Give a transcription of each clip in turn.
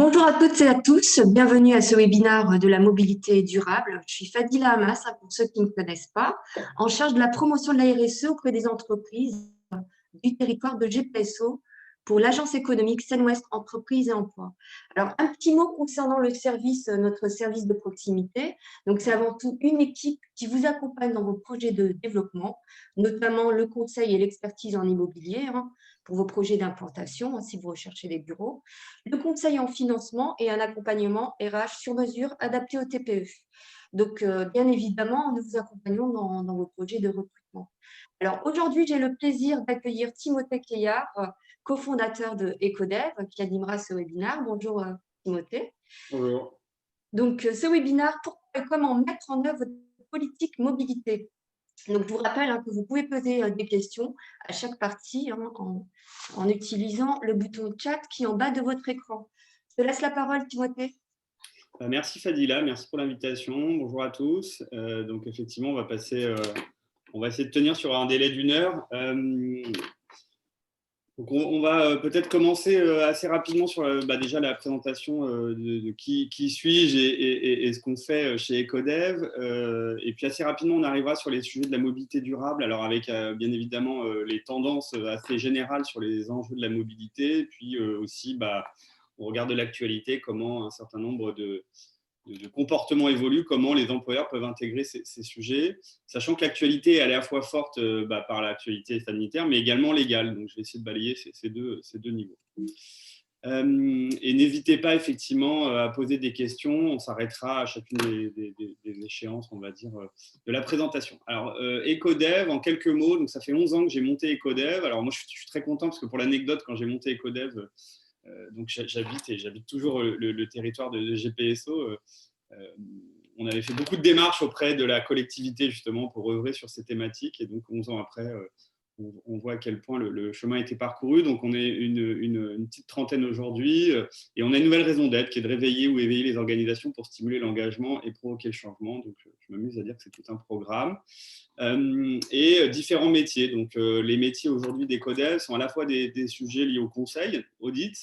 Bonjour à toutes et à tous, bienvenue à ce webinaire de la mobilité durable. Je suis Fadila Hamas, pour ceux qui ne me connaissent pas, en charge de la promotion de la RSE auprès des entreprises du territoire de GPSO pour l'agence économique Seine-Ouest Entreprises et Emploi. Alors, un petit mot concernant le service, notre service de proximité. Donc, c'est avant tout une équipe qui vous accompagne dans vos projets de développement, notamment le conseil et l'expertise en immobilier, pour vos projets d'implantation, si vous recherchez des bureaux, le conseil en financement et un accompagnement RH sur mesure adapté au TPE. Donc, bien évidemment, nous vous accompagnons dans vos projets de recrutement. Alors, aujourd'hui, j'ai le plaisir d'accueillir Timothée Cueillard, cofondateur de Ecodev, qui animera ce webinaire. Bonjour, Timothée. Bonjour. Donc, ce webinaire, pourquoi et comment mettre en œuvre votre politique mobilité. Donc, je vous rappelle que vous pouvez poser des questions à chaque partie en utilisant le bouton chat qui est en bas de votre écran. Je te laisse la parole, Timothée. Merci Fadila, merci pour l'invitation. Bonjour à tous. Donc effectivement, on va essayer de tenir sur un délai d'1 heure. Donc on va peut-être commencer assez rapidement sur déjà la présentation de qui suis-je et ce qu'on fait chez Ecodev. Et puis assez rapidement, on arrivera sur les sujets de la mobilité durable, alors avec bien évidemment les tendances assez générales sur les enjeux de la mobilité, puis aussi on regarde de l'actualité, comment un certain nombre de comportements évoluent, comment les employeurs peuvent intégrer ces sujets, sachant que l'actualité est à la fois forte par l'actualité sanitaire, mais également légale. Donc, je vais essayer de balayer ces deux niveaux. Et n'hésitez pas effectivement à poser des questions. On s'arrêtera à chacune des échéances, on va dire, de la présentation. Alors, Ecodev, en quelques mots, donc ça fait 11 ans que j'ai monté Ecodev. Alors, moi, je suis très content parce que pour l'anecdote, quand j'ai monté Ecodev, donc j'habite toujours le territoire de GPSO. On avait fait beaucoup de démarches auprès de la collectivité justement pour œuvrer sur ces thématiques, et donc 11 ans après, on voit à quel point le chemin a été parcouru. Donc on est une petite trentaine aujourd'hui, et on a une nouvelle raison d'être qui est de réveiller ou éveiller les organisations pour stimuler l'engagement et provoquer le changement. Donc je m'amuse à dire que c'est tout un programme. Et différents métiers. Donc les métiers aujourd'hui d'Ecodev sont à la fois des sujets liés au conseil, audit.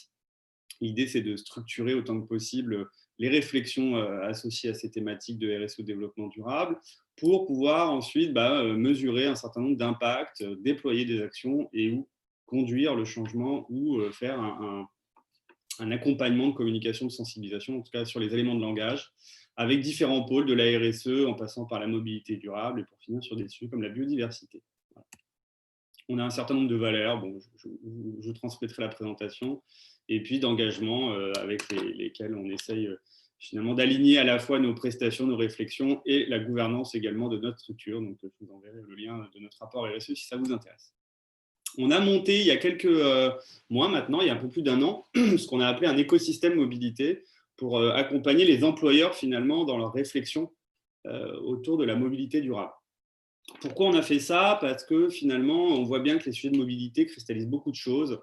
L'idée, c'est de structurer autant que possible les réflexions associées à ces thématiques de RSE développement durable pour pouvoir ensuite mesurer un certain nombre d'impacts, déployer des actions et ou conduire le changement ou faire un accompagnement de communication, de sensibilisation, en tout cas sur les éléments de langage, avec différents pôles de la RSE en passant par la mobilité durable et pour finir sur des sujets comme la biodiversité. Voilà. On a un certain nombre de valeurs, bon, je transmettrai la présentation, et puis d'engagements avec lesquels on essaye finalement d'aligner à la fois nos prestations, nos réflexions et la gouvernance également de notre structure. Donc, je vous enverrai le lien de notre rapport RSE si ça vous intéresse. On a monté il y a quelques mois maintenant, il y a un peu plus d'1 an, ce qu'on a appelé un écosystème mobilité pour accompagner les employeurs finalement dans leur réflexion autour de la mobilité durable. Pourquoi on a fait ça? Parce que finalement, on voit bien que les sujets de mobilité cristallisent beaucoup de choses.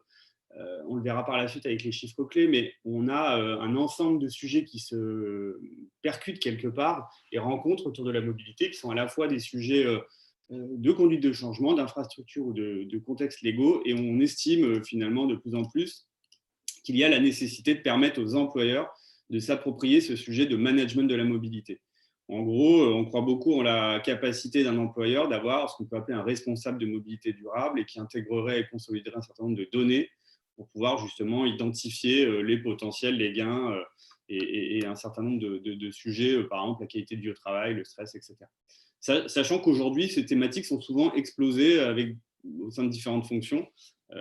On le verra par la suite avec les chiffres clés, mais on a un ensemble de sujets qui se percutent quelque part et rencontrent autour de la mobilité, qui sont à la fois des sujets de conduite de changement, d'infrastructure ou de contextes légaux, et on estime finalement de plus en plus qu'il y a la nécessité de permettre aux employeurs de s'approprier ce sujet de management de la mobilité. En gros, on croit beaucoup en la capacité d'un employeur d'avoir ce qu'on peut appeler un responsable de mobilité durable et qui intégrerait et consoliderait un certain nombre de données pour pouvoir justement identifier les potentiels, les gains et un certain nombre de sujets, par exemple la qualité de vie au travail, le stress, etc. Sachant qu'aujourd'hui, ces thématiques sont souvent explosées au sein de différentes fonctions.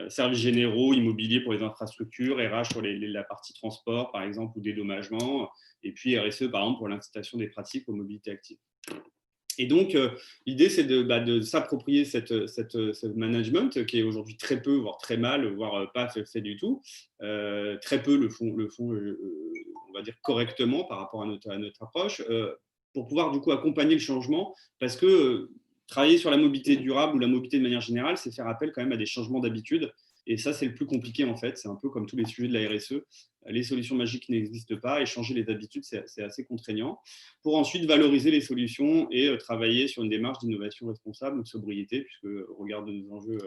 Services généraux, immobilier pour les infrastructures, RH sur la partie transport, par exemple, ou dédommagement, et puis RSE, par exemple, pour l'incitation des pratiques aux mobilités actives. Et donc, l'idée, c'est de s'approprier ce management qui est aujourd'hui très peu, voire très mal, voire pas fait du tout. Très peu le font on va dire, correctement par rapport à notre approche, pour pouvoir du coup accompagner le changement, parce que travailler sur la mobilité durable ou la mobilité de manière générale, c'est faire appel quand même à des changements d'habitude. Et ça, c'est le plus compliqué en fait. C'est un peu comme tous les sujets de la RSE. Les solutions magiques n'existent pas et changer les habitudes, c'est assez contraignant. Pour ensuite valoriser les solutions et travailler sur une démarche d'innovation responsable ou de sobriété, puisque au regard de nos enjeux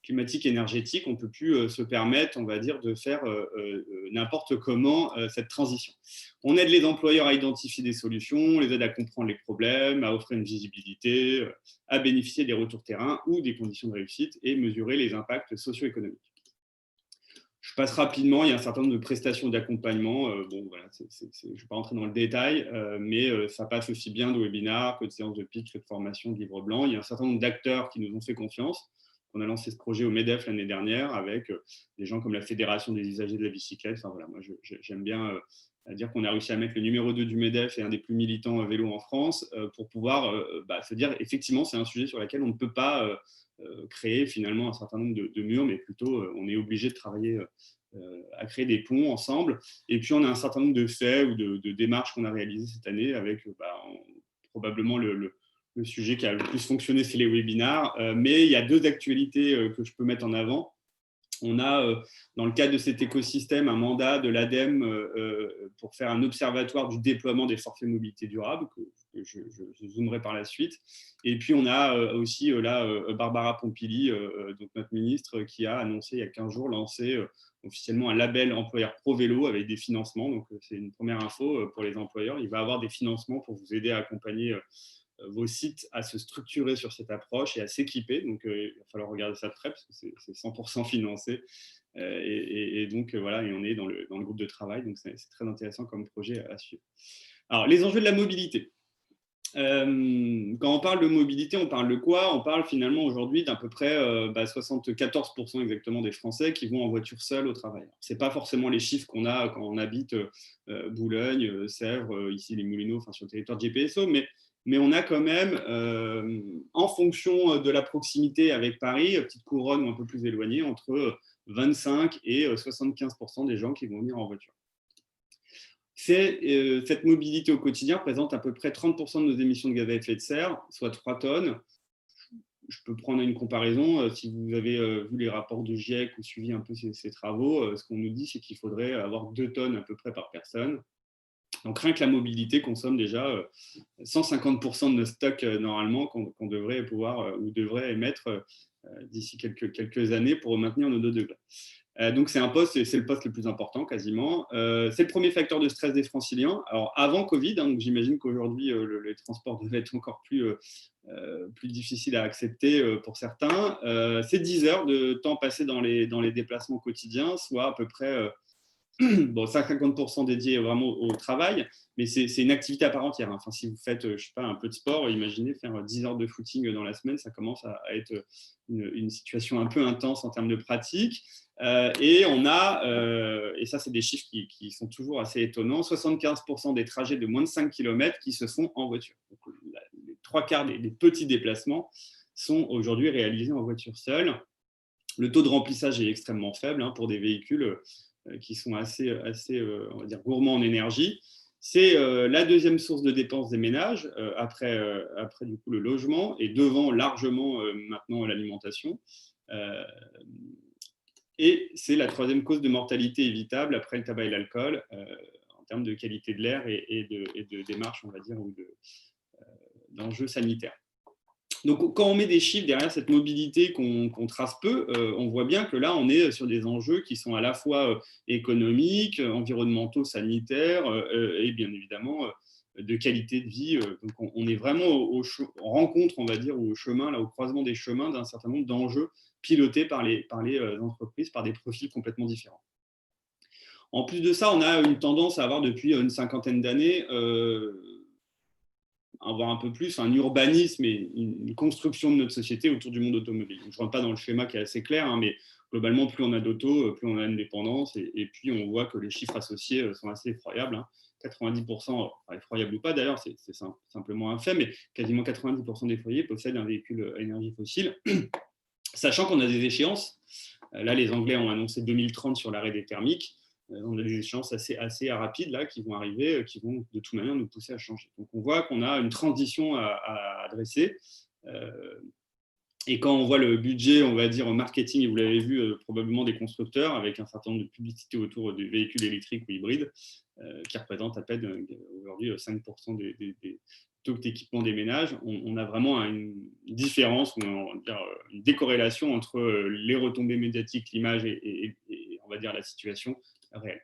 climatique énergétique, on ne peut plus se permettre, on va dire, de faire n'importe comment cette transition. On aide les employeurs à identifier des solutions, on les aide à comprendre les problèmes, à offrir une visibilité, à bénéficier des retours terrain ou des conditions de réussite et mesurer les impacts socio-économiques. Je passe rapidement, il y a un certain nombre de prestations d'accompagnement. Bon, voilà, je ne vais pas rentrer dans le détail, mais ça passe aussi bien de webinars que de séances de pitch, que de formation, de livres blancs. Il y a un certain nombre d'acteurs qui nous ont fait confiance. On a lancé ce projet au MEDEF l'année dernière avec des gens comme la Fédération des usagers de la bicyclette. Enfin, voilà, moi, j'aime bien dire qu'on a réussi à mettre le numéro 2 du MEDEF et un des plus militants vélo en France pour pouvoir se dire effectivement, c'est un sujet sur lequel on ne peut pas créer finalement un certain nombre de murs, mais plutôt on est obligé de travailler à créer des ponts ensemble. Et puis on a un certain nombre de faits ou de démarches qu'on a réalisées cette année avec probablement le sujet qui a le plus fonctionné, c'est les webinars. Mais il y a deux actualités que je peux mettre en avant. On a, dans le cadre de cet écosystème, un mandat de l'ADEME pour faire un observatoire du déploiement des forfaits mobilité durable, que je zoomerai par la suite. Et puis, on a aussi Barbara Pompili, donc notre ministre, qui a annoncé il y a 15 jours, lancé officiellement un label employeur pro-vélo avec des financements. Donc, c'est une première info pour les employeurs. Il va avoir des financements pour vous aider à accompagner vos sites à se structurer sur cette approche et à s'équiper. Donc, il va falloir regarder ça de près parce que c'est 100% financé. Et donc, voilà, et on est dans le groupe de travail. Donc, c'est très intéressant comme projet à suivre. Alors, les enjeux de la mobilité. Quand on parle de mobilité, on parle de quoi? On parle finalement aujourd'hui d'à peu près 74% exactement des Français qui vont en voiture seule au travail. Ce n'est pas forcément les chiffres qu'on a quand on habite Boulogne, Sèvres, ici les Moulineaux, enfin sur le territoire de GPSO, mais on a quand même, en fonction de la proximité avec Paris, petite couronne ou un peu plus éloignée, entre 25 et 75% des gens qui vont venir en voiture. Cette mobilité au quotidien représente à peu près 30% de nos émissions de gaz à effet de serre, soit 3 tonnes. Je peux prendre une comparaison. Si vous avez vu les rapports de GIEC ou suivi un peu ces travaux, ce qu'on nous dit, c'est qu'il faudrait avoir 2 tonnes à peu près par personne. Donc, rien que la mobilité consomme déjà 150% de nos stocks normalement qu'on devrait pouvoir ou devrait émettre d'ici quelques années pour maintenir nos 2 degrés. Donc, c'est le poste le plus important quasiment. C'est le premier facteur de stress des Franciliens. Alors, avant Covid, donc j'imagine qu'aujourd'hui, les transports devaient être encore plus difficiles à accepter pour certains. C'est 10 heures de temps passé dans les déplacements quotidiens, soit à peu près 50% dédié vraiment au travail, mais c'est une activité à part entière. Enfin, si vous faites, je sais pas, un peu de sport, imaginez faire 10 heures de footing dans la semaine, ça commence à être une situation un peu intense en termes de pratique. Et on a, et ça c'est des chiffres qui sont toujours assez étonnants, 75% des trajets de moins de 5 km qui se font en voiture. Donc, les 3/4 des petits déplacements sont aujourd'hui réalisés en voiture seule. Le taux de remplissage est extrêmement faible pour des véhicules qui sont assez on va dire, gourmands en énergie. C'est la deuxième source de dépenses des ménages, après du coup, le logement, et devant largement maintenant l'alimentation. Et c'est la troisième cause de mortalité évitable après le tabac et l'alcool, en termes de qualité de l'air et de démarche, on va dire, ou d'enjeux sanitaires. Donc, quand on met des chiffres derrière cette mobilité qu'on trace peu, on voit bien que là, on est sur des enjeux qui sont à la fois économiques, environnementaux, sanitaires et bien évidemment de qualité de vie. Donc, on est vraiment en rencontre, on va dire, ou au chemin, là, au croisement des chemins d'un certain nombre d'enjeux pilotés par les entreprises, par des profils complètement différents. En plus de ça, on a une tendance à avoir depuis une cinquantaine d'années avoir un peu plus un urbanisme et une construction de notre société autour du monde automobile. Donc, je ne rentre pas dans le schéma qui est assez clair, mais globalement, plus on a d'autos, plus on a une dépendance, et puis on voit que les chiffres associés sont assez effroyables. 90%, effroyable ou pas d'ailleurs, c'est simplement un fait, mais quasiment 90% des foyers possèdent un véhicule à énergie fossile, sachant qu'on a des échéances. Là, les Anglais ont annoncé 2030 sur l'arrêt des thermiques. On a des échéances assez rapides là, qui vont arriver, qui vont de toute manière nous pousser à changer. Donc on voit qu'on a une transition à adresser. Et quand on voit le budget, on va dire marketing, et vous l'avez vu probablement des constructeurs, avec un certain nombre de publicités autour des véhicules électriques ou hybrides, qui représentent à peine aujourd'hui 5% plutôt que d'équipement des ménages, on a vraiment une différence, on va dire, une décorrélation entre les retombées médiatiques, l'image et on va dire la situation réelle.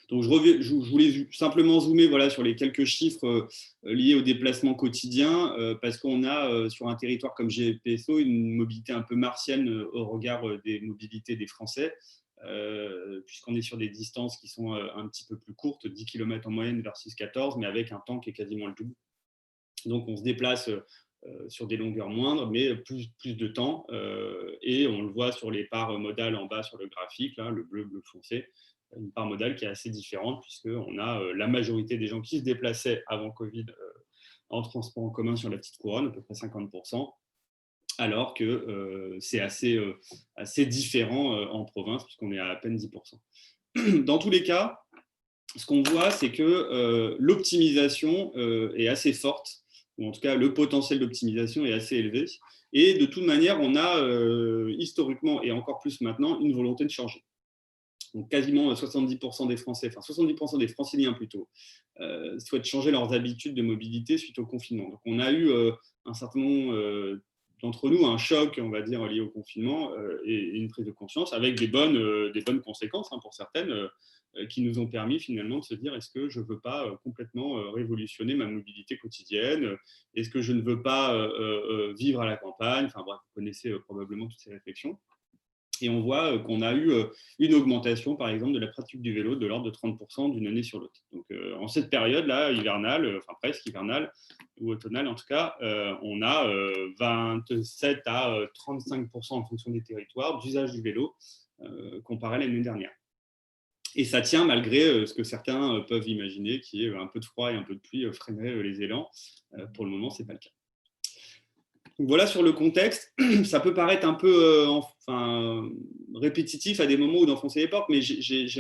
Donc, je voulais simplement zoomer voilà, sur les quelques chiffres liés au déplacement quotidien, parce qu'on a sur un territoire comme GPSO une mobilité un peu martienne au regard des mobilités des Français, puisqu'on est sur des distances qui sont un petit peu plus courtes, 10 km en moyenne versus 14, mais avec un temps qui est quasiment le double. Donc, on se déplace sur des longueurs moindres, mais plus de temps, et on le voit sur les parts modales en bas sur le graphique, là, le bleu foncé, une part modale qui est assez différente, puisqu'on a la majorité des gens qui se déplaçaient avant Covid en transport en commun sur la petite couronne, à peu près 50%, alors que c'est assez différent en province, puisqu'on est à peine 10%. Dans tous les cas, ce qu'on voit, c'est que l'optimisation est assez forte, ou en tout cas le potentiel d'optimisation est assez élevé. Et de toute manière, on a historiquement, et encore plus maintenant, une volonté de changer. Donc quasiment 70% des Français, enfin 70% des Franciliens plutôt, souhaitent changer leurs habitudes de mobilité suite au confinement. Donc on a eu un certain nombre d'entre nous un choc, on va dire, lié au confinement et une prise de conscience avec des bonnes conséquences pour certaines, qui nous ont permis finalement de se dire est-ce que je ne veux pas complètement révolutionner ma mobilité quotidienne, est-ce que je ne veux pas vivre à la campagne, enfin bref, vous connaissez probablement toutes ces réflexions. Et on voit qu'on a eu une augmentation, par exemple, de la pratique du vélo de l'ordre de 30% d'une année sur l'autre. Donc, en cette période-là, hivernale, enfin presque hivernale, ou automnale en tout cas, on a 27 à 35% en fonction des territoires d'usage du vélo comparé à l'année dernière. Et ça tient malgré ce que certains peuvent imaginer, qui est un peu de froid et un peu de pluie freinerait les élans. Pour le moment, ce n'est pas le cas. Donc voilà sur le contexte. Ça peut paraître un peu répétitif à des moments où d'enfoncer les portes, mais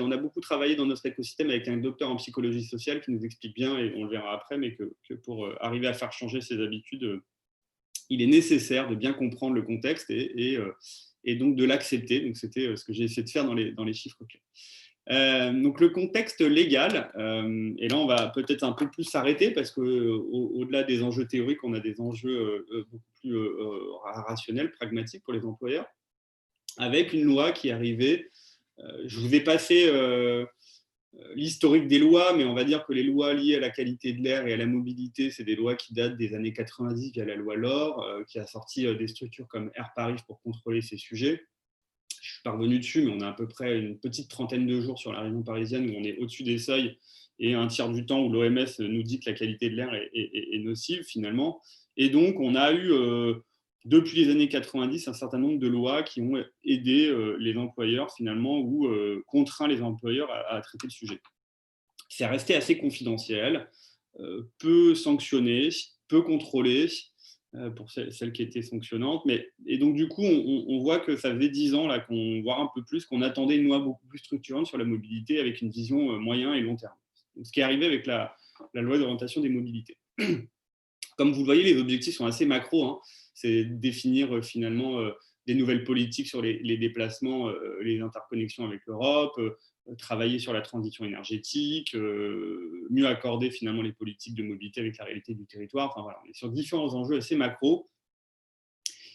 on a beaucoup travaillé dans notre écosystème avec un docteur en psychologie sociale qui nous explique bien, et on le verra après, mais que pour arriver à faire changer ses habitudes, il est nécessaire de bien comprendre le contexte et donc de l'accepter. Donc c'était ce que j'ai essayé de faire dans les chiffres clés. Donc le contexte légal, et là on va peut-être un peu plus s'arrêter parce qu'au-delà des enjeux théoriques, on a des enjeux beaucoup plus rationnels, pragmatiques pour les employeurs, avec une loi qui est arrivée. Je vous ai passé l'historique des lois, mais on va dire que les lois liées à la qualité de l'air et à la mobilité, c'est des lois qui datent des années 90 via la loi LOR, qui a sorti des structures comme Air Paris pour contrôler ces sujets. Je suis pas revenu dessus, mais on a à peu près une petite trentaine de jours sur la région parisienne où on est au-dessus des seuils et un tiers du temps où l'OMS nous dit que la qualité de l'air est nocive finalement. Et donc, on a eu, depuis les années 90, un certain nombre de lois qui ont aidé les employeurs finalement ou contraint les employeurs à traiter le sujet. C'est resté assez confidentiel, peu sanctionné, peu contrôlé, pour celles qui étaient sanctionnantes. Et donc, du coup, on voit que ça faisait 10 ans, là, voire un peu plus, qu'on attendait une loi beaucoup plus structurante sur la mobilité avec une vision moyen et long terme. Donc, ce qui est arrivé avec la loi d'orientation des mobilités. Comme vous le voyez, les objectifs sont assez macro. Hein. C'est définir finalement des nouvelles politiques sur les déplacements, les interconnexions avec l'Europe, travailler sur la transition énergétique, mieux accorder finalement les politiques de mobilité avec la réalité du territoire. Enfin, voilà, on est sur différents enjeux assez macro.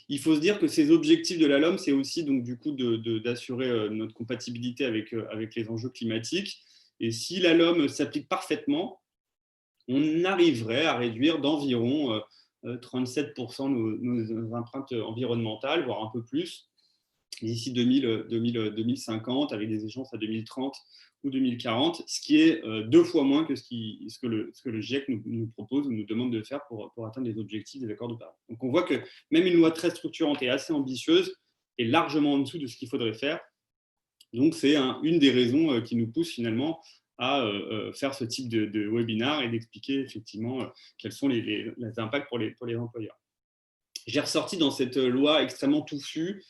Il faut se dire que ces objectifs de la LOM, c'est aussi donc, du coup d'assurer notre compatibilité avec les enjeux climatiques. Et si la LOM s'applique parfaitement, on arriverait à réduire d'environ 37% nos empreintes environnementales, voire un peu plus, d'ici 2050, avec des échéances à 2030 ou 2040, ce qui est 2 fois moins que ce que le GIEC nous propose ou nous demande de faire pour atteindre les objectifs des accords de Paris. Donc on voit que même une loi très structurante et assez ambitieuse est largement en dessous de ce qu'il faudrait faire. Donc c'est une des raisons qui nous pousse finalement à faire ce type de webinaire et d'expliquer effectivement quels sont les impacts pour les employeurs. J'ai ressorti dans cette loi extrêmement touffue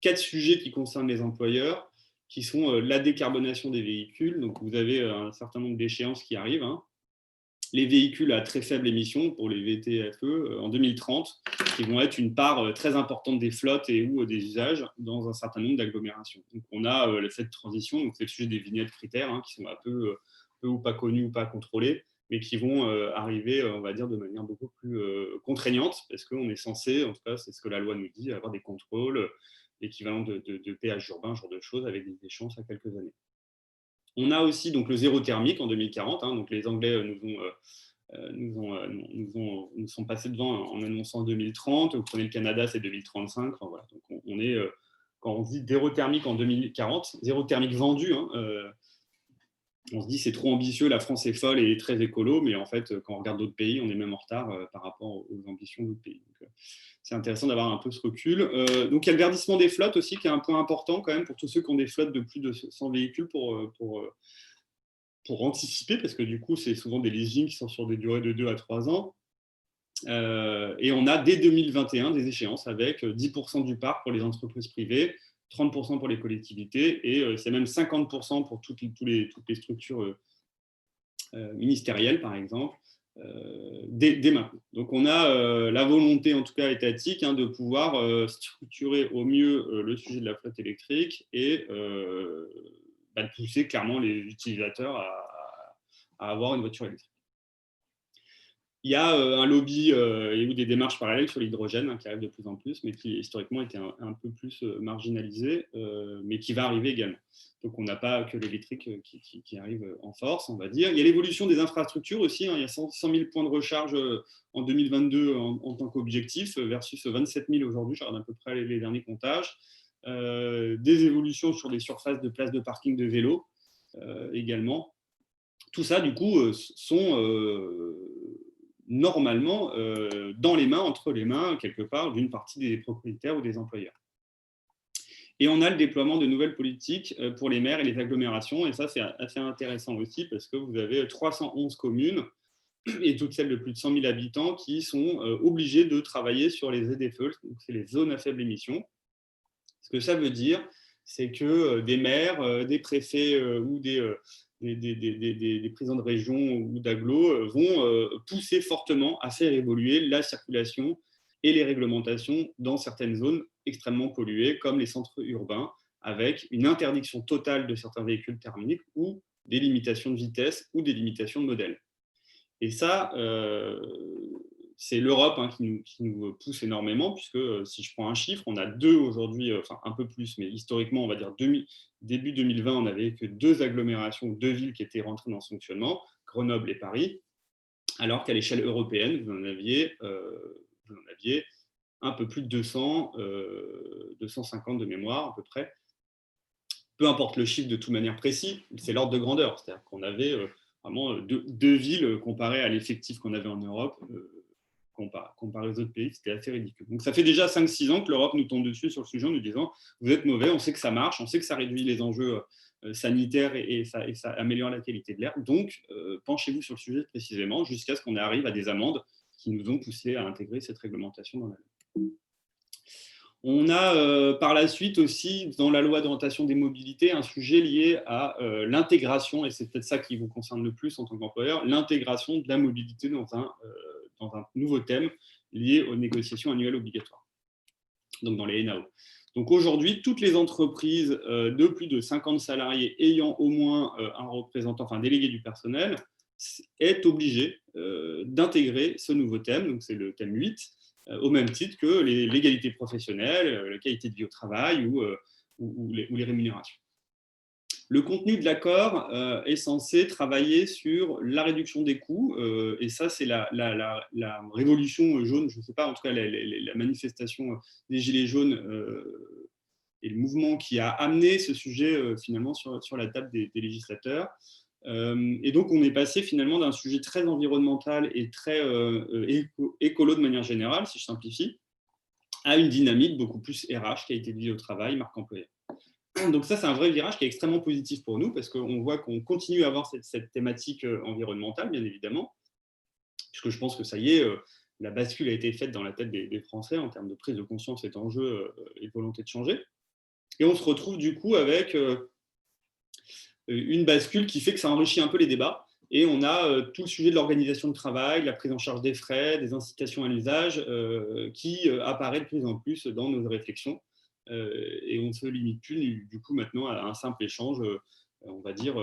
4 sujets qui concernent les employeurs, qui sont la décarbonation des véhicules. Donc, vous avez un certain nombre d'échéances qui arrivent. Hein. Les véhicules à très faible émission pour les VTFE en 2030, qui vont être une part très importante des flottes et ou des usages dans un certain nombre d'agglomérations. Donc, on a cette transition, donc c'est le sujet des vignettes critères, hein, qui sont un peu ou pas connus ou pas contrôlés, mais qui vont arriver, on va dire, de manière beaucoup plus contraignante, parce qu'on est censé, en tout cas, c'est ce que la loi nous dit, avoir des contrôles équivalents de péage urbain, ce genre de choses, avec des échéances à quelques années. On a aussi donc, le zéro thermique en 2040. Donc les Anglais nous sont passés devant en annonçant 2030. Vous prenez le Canada, c'est 2035. Enfin, voilà. Donc on est, quand on dit zéro thermique en 2040, zéro thermique vendu, on se dit c'est trop ambitieux, la France est folle et très écolo, mais en fait, quand on regarde d'autres pays, on est même en retard par rapport aux ambitions d'autres pays. Donc, c'est intéressant d'avoir un peu ce recul. Donc, il y a le verdissement des flottes aussi, qui est un point important quand même pour tous ceux qui ont des flottes de plus de 100 véhicules pour anticiper, parce que du coup, c'est souvent des leasings qui sont sur des durées de 2 à 3 ans. Et on a dès 2021 des échéances avec 10% du parc pour les entreprises privées, 30% pour les collectivités, et c'est même 50% pour toutes les structures ministérielles, par exemple, dès maintenant. Donc on a la volonté, en tout cas étatique, de pouvoir structurer au mieux le sujet de la flotte électrique et de pousser clairement les utilisateurs à avoir une voiture électrique. Il y a un lobby ou des démarches parallèles sur l'hydrogène qui arrivent de plus en plus, mais qui historiquement était un peu plus marginalisé, mais qui va arriver également. Donc on n'a pas que l'électrique qui arrive en force, on va dire. Il y a l'évolution des infrastructures aussi. Il y a 100 000 points de recharge en 2022 en tant qu'objectif, versus 27 000 aujourd'hui, je regarde à peu près les derniers comptages. Des évolutions sur les surfaces de places de parking de vélo également. Tout ça, du coup, sont normalement dans les mains, entre les mains, quelque part, d'une partie des propriétaires ou des employeurs. Et on a le déploiement de nouvelles politiques pour les maires et les agglomérations, et ça, c'est assez intéressant aussi, parce que vous avez 311 communes, et toutes celles de plus de 100 000 habitants, qui sont obligées de travailler sur les ZFE, donc c'est les zones à faible émission. Ce que ça veut dire, c'est que des maires, des préfets ou des présidents de région ou d'agglo vont pousser fortement à faire évoluer la circulation et les réglementations dans certaines zones extrêmement polluées, comme les centres urbains, avec une interdiction totale de certains véhicules thermiques ou des limitations de vitesse ou des limitations de modèle. Et ça, c'est l'Europe qui nous pousse énormément, puisque si je prends un chiffre, on a deux aujourd'hui, enfin un peu plus, mais historiquement, on va dire début 2020, on n'avait que 2 agglomérations, 2 villes qui étaient rentrées dans ce fonctionnement, Grenoble et Paris, alors qu'à l'échelle européenne, vous en aviez un peu plus de 200, 250 de mémoire à peu près. Peu importe le chiffre de toute manière précis, c'est l'ordre de grandeur, c'est-à-dire qu'on avait vraiment deux villes comparées à l'effectif qu'on avait en Europe, comparé aux autres pays, c'était assez ridicule. Donc ça fait déjà 5-6 ans que l'Europe nous tombe dessus sur le sujet en nous disant vous êtes mauvais, on sait que ça marche, on sait que ça réduit les enjeux sanitaires et ça améliore la qualité de l'air, donc penchez-vous sur le sujet précisément jusqu'à ce qu'on arrive à des amendes qui nous ont poussé à intégrer cette réglementation dans la loi. On a par la suite aussi, dans la loi d'orientation des mobilités, un sujet lié à l'intégration, et c'est peut-être ça qui vous concerne le plus en tant qu'employeur, l'intégration de la mobilité dans un nouveau thème lié aux négociations annuelles obligatoires, donc dans les NAO. Donc aujourd'hui, toutes les entreprises de plus de 50 salariés ayant au moins un représentant, enfin un délégué du personnel, est obligée d'intégrer ce nouveau thème, donc c'est le thème 8, au même titre que l'égalité professionnelle, la qualité de vie au travail ou les rémunérations. Le contenu de l'accord est censé travailler sur la réduction des coûts, et ça, c'est la révolution jaune, je ne sais pas, en tout cas la manifestation des Gilets jaunes et le mouvement qui a amené ce sujet finalement sur la table des législateurs. Et donc, on est passé finalement d'un sujet très environnemental et très écolo de manière générale, si je simplifie, à une dynamique beaucoup plus RH, qualité de vie au travail, marque employeur. Donc ça, c'est un vrai virage qui est extrêmement positif pour nous, parce qu'on voit qu'on continue à avoir cette thématique environnementale, bien évidemment, puisque je pense que ça y est, la bascule a été faite dans la tête des Français en termes de prise de conscience et d'enjeu et de volonté de changer. Et on se retrouve du coup avec une bascule qui fait que ça enrichit un peu les débats. Et on a tout le sujet de l'organisation de travail, la prise en charge des frais, des incitations à l'usage qui apparaît de plus en plus dans nos réflexions. Et on ne se limite plus du coup maintenant à un simple échange on va dire,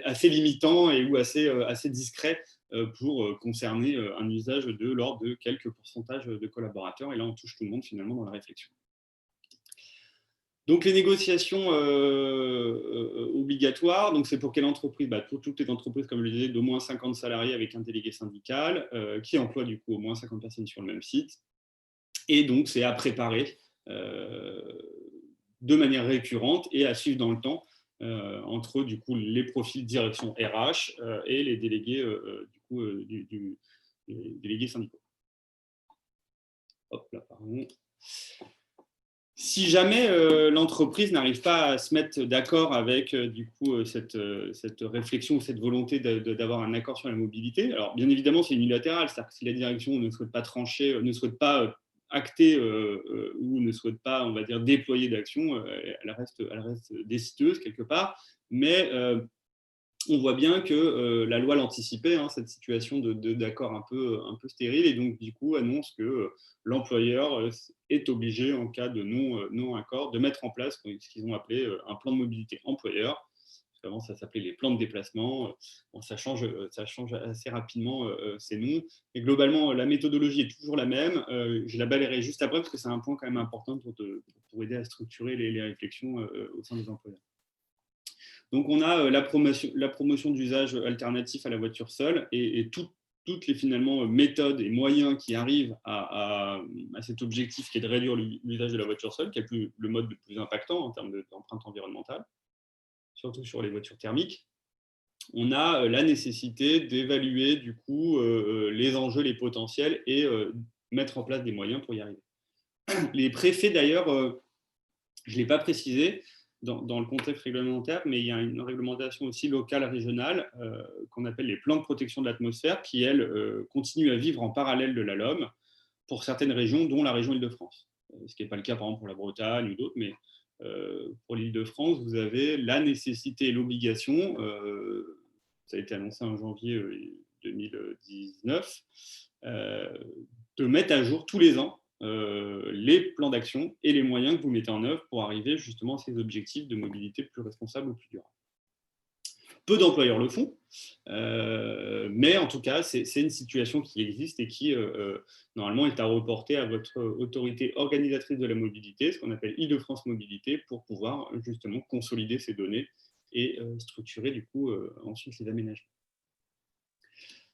assez limitant et ou assez discret pour concerner un usage de l'ordre de quelques pourcentages de collaborateurs. Et là, on touche tout le monde finalement dans la réflexion. Donc, les négociations obligatoires, donc c'est pour quelle entreprise? Pour toutes les entreprises, comme je le disais, d'au moins 50 salariés avec un délégué syndical qui emploie du coup au moins 50 personnes sur le même site. Et donc, c'est à préparer de manière récurrente et à suivre dans le temps entre du coup, les profils direction RH et les délégués, les délégués syndicaux. Hop là, pardon. Si jamais l'entreprise n'arrive pas à se mettre d'accord avec cette réflexion ou cette volonté d'avoir un accord sur la mobilité, alors bien évidemment c'est unilatéral, c'est-à-dire que si la direction ne souhaite pas trancher, ne souhaite pas acter ou ne souhaite pas, on va dire, déployer d'action, elle reste décideuse quelque part, mais on voit bien que la loi l'anticipait, cette situation d'accord un peu stérile, et donc du coup annonce que l'employeur est obligé, en cas de non-accord, de mettre en place ce qu'ils ont appelé un plan de mobilité employeur. Avant, ça s'appelait les plans de déplacement. Bon, ça change assez rapidement ces noms. Et globalement, la méthodologie est toujours la même. Je la balayerai juste après parce que c'est un point quand même important pour aider à structurer les réflexions au sein des employeurs. Donc, on a la promotion d'usages alternatifs à la voiture seule et toutes les finalement méthodes et moyens qui arrivent à cet objectif qui est de réduire l'usage de la voiture seule, qui est le mode le plus impactant en termes d'empreinte environnementale, surtout sur les voitures thermiques. On a la nécessité d'évaluer du coup les enjeux, les potentiels et mettre en place des moyens pour y arriver. Les préfets d'ailleurs, je ne l'ai pas précisé, dans le contexte réglementaire, mais il y a une réglementation aussi locale, régionale, qu'on appelle les plans de protection de l'atmosphère, qui, elles, continuent à vivre en parallèle de la LOM pour certaines régions, dont la région Île-de-France. Ce qui n'est pas le cas, par exemple, pour la Bretagne ou d'autres, mais pour l'Île-de-France, vous avez la nécessité et l'obligation, ça a été annoncé en janvier 2019, de mettre à jour tous les ans les plans d'action et les moyens que vous mettez en œuvre pour arriver justement à ces objectifs de mobilité plus responsable ou plus durable. Peu d'employeurs le font, mais en tout cas, c'est une situation qui existe et qui, normalement, est à reporter à votre autorité organisatrice de la mobilité, ce qu'on appelle Île-de-France Mobilité, pour pouvoir justement consolider ces données et structurer du coup ensuite les aménagements.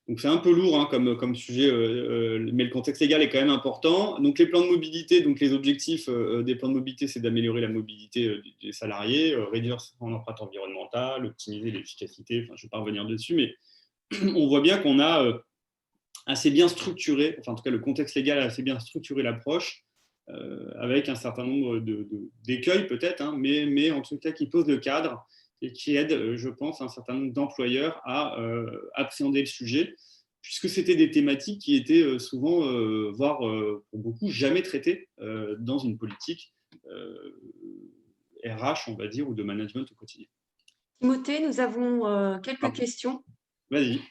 Donc c'est un peu lourd comme sujet, mais le contexte légal est quand même important. Donc les plans de mobilité, donc les objectifs des plans de mobilité, c'est d'améliorer la mobilité des salariés, réduire son empreinte environnementale, optimiser l'efficacité. Enfin, je ne vais pas revenir dessus, mais on voit bien qu'on a assez bien structuré, enfin en tout cas le contexte légal a assez bien structuré l'approche, avec un certain nombre d'écueils peut-être, mais en tout cas qui pose le cadre et qui aide, je pense, un certain nombre d'employeurs à appréhender le sujet, puisque c'était des thématiques qui étaient souvent, voire pour beaucoup, jamais traitées dans une politique RH, on va dire, ou de management au quotidien. Timothée, nous avons quelques questions. Vas-y.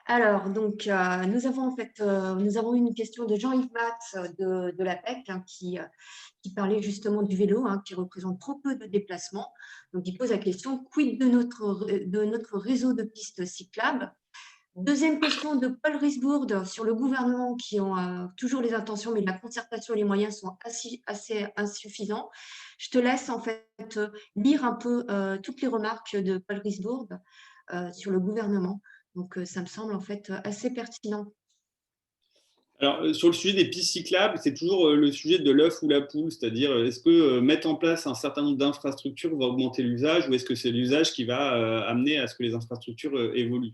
Alors, donc, nous avons une question de Jean-Yves Max de l'APEC qui parlait justement du vélo, qui représente trop peu de déplacements. Donc, il pose la question, quid de notre réseau de pistes cyclables? Deuxième question de Paul Risbourd sur le gouvernement qui ont toujours les intentions, mais la concertation et les moyens sont assez insuffisants. Je te laisse en fait lire un peu toutes les remarques de Paul Risbourd sur le gouvernement. Donc, ça me semble en fait assez pertinent. Alors, sur le sujet des pistes cyclables, c'est toujours le sujet de l'œuf ou la poule, c'est-à-dire est-ce que mettre en place un certain nombre d'infrastructures va augmenter l'usage ou est-ce que c'est l'usage qui va amener à ce que les infrastructures évoluent?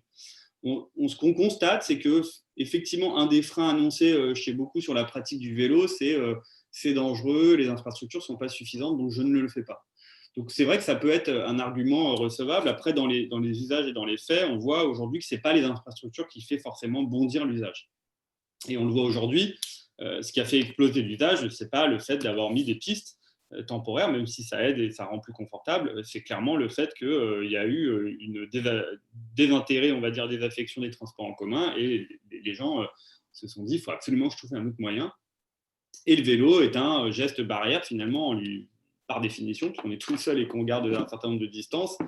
Ce qu'on constate, c'est que effectivement, un des freins annoncés chez beaucoup sur la pratique du vélo, c'est dangereux, les infrastructures ne sont pas suffisantes, donc je ne le fais pas. Donc c'est vrai que ça peut être un argument recevable. Après, dans les usages et dans les faits, on voit aujourd'hui que ce n'est pas les infrastructures qui fait forcément bondir l'usage. Et on le voit aujourd'hui, ce qui a fait exploser l'usage, ce n'est pas le fait d'avoir mis des pistes temporaires, même si ça aide et ça rend plus confortable, c'est clairement le fait qu'il y a eu une désintérêt, on va dire, désaffection des transports en commun, et les gens se sont dit, il faut absolument que je trouve un autre moyen. Et le vélo est un geste barrière, finalement, par définition, puisqu'on est tout seul et qu'on garde un certain nombre de distances.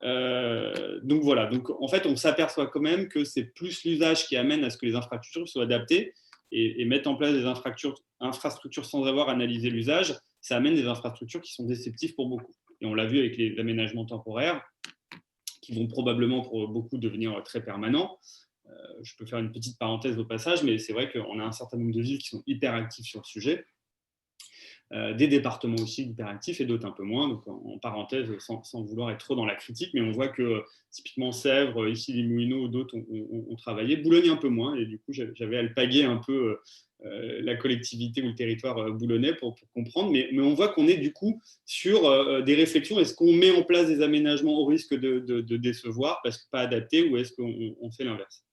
Donc voilà, donc en fait, on s'aperçoit quand même que c'est plus l'usage qui amène à ce que les infrastructures soient adaptées et mettre en place des infrastructures sans avoir analysé l'usage, ça amène des infrastructures qui sont déceptives pour beaucoup. Et on l'a vu avec les aménagements temporaires, qui vont probablement pour beaucoup devenir très permanents. Je peux faire une petite parenthèse au passage, mais c'est vrai qu'on a un certain nombre de villes qui sont hyper actives sur le sujet. Des départements aussi hyperactifs et d'autres un peu moins. Donc, en parenthèse, sans vouloir être trop dans la critique, mais on voit que typiquement Sèvres, ici les Moulineaux, d'autres ont travaillé. Boulogne un peu moins, et du coup, j'avais alpagué un peu la collectivité ou le territoire boulonnais pour comprendre. Mais on voit qu'on est du coup sur des réflexions. Est-ce qu'on met en place des aménagements au risque de décevoir parce que pas adaptés, ou est-ce qu'on fait l'inverse?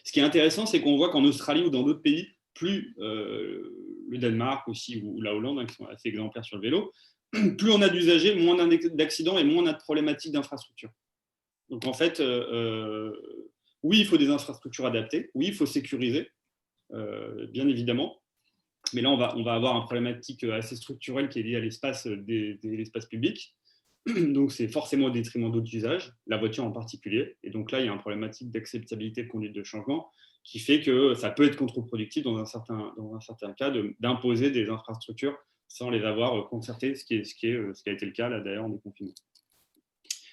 Ce qui est intéressant, c'est qu'on voit qu'en Australie ou dans d'autres pays, plus le Danemark aussi ou la Hollande, qui sont assez exemplaires sur le vélo, plus on a d'usagers, moins on a d'accidents et moins on a de problématiques d'infrastructure. Donc en fait, oui, il faut des infrastructures adaptées, oui, il faut sécuriser, bien évidemment, mais là, on va avoir une problématique assez structurelle qui est liée à l'espace public. Donc, c'est forcément au détriment d'autres usages, la voiture en particulier. Et donc là, il y a une problématique d'acceptabilité de conduite de changement qui fait que ça peut être contre-productif dans un certain cas d'imposer des infrastructures sans les avoir concertées, ce qui a été le cas là d'ailleurs en déconfinement.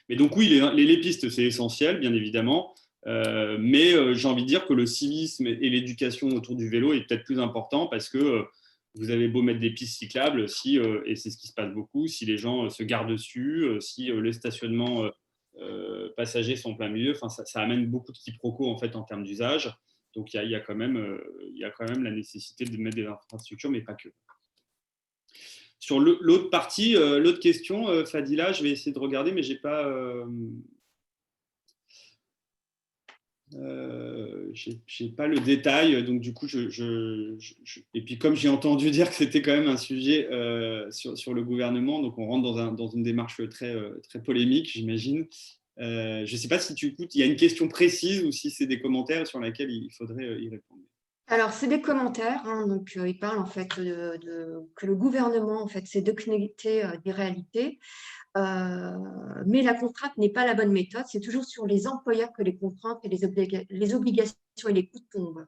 Mais donc oui, les pistes, c'est essentiel, bien évidemment. Mais j'ai envie de dire que le civisme et l'éducation autour du vélo est peut-être plus important parce que vous avez beau mettre des pistes cyclables, et c'est ce qui se passe beaucoup, si les gens se garent dessus, si les stationnements passagers sont en plein milieu, ça amène beaucoup de quiproquos en fait en termes d'usage. Donc il y a quand même la nécessité de mettre des infrastructures, mais pas que. Sur l'autre partie, l'autre question, Fadila, je vais essayer de regarder, mais j'ai pas. J'ai pas le détail, donc du coup, et puis comme j'ai entendu dire que c'était quand même un sujet sur le gouvernement, donc on rentre dans une démarche très polémique, j'imagine. Je ne sais pas si tu écoutes, il y a une question précise ou si c'est des commentaires sur lesquels il faudrait y répondre. Alors, c'est des commentaires, hein, donc ils parlent en fait que le gouvernement en fait s'est déconnecté des réalités, mais la contrainte n'est pas la bonne méthode. C'est toujours sur les employeurs que les contraintes et les obligations et les coûts tombent.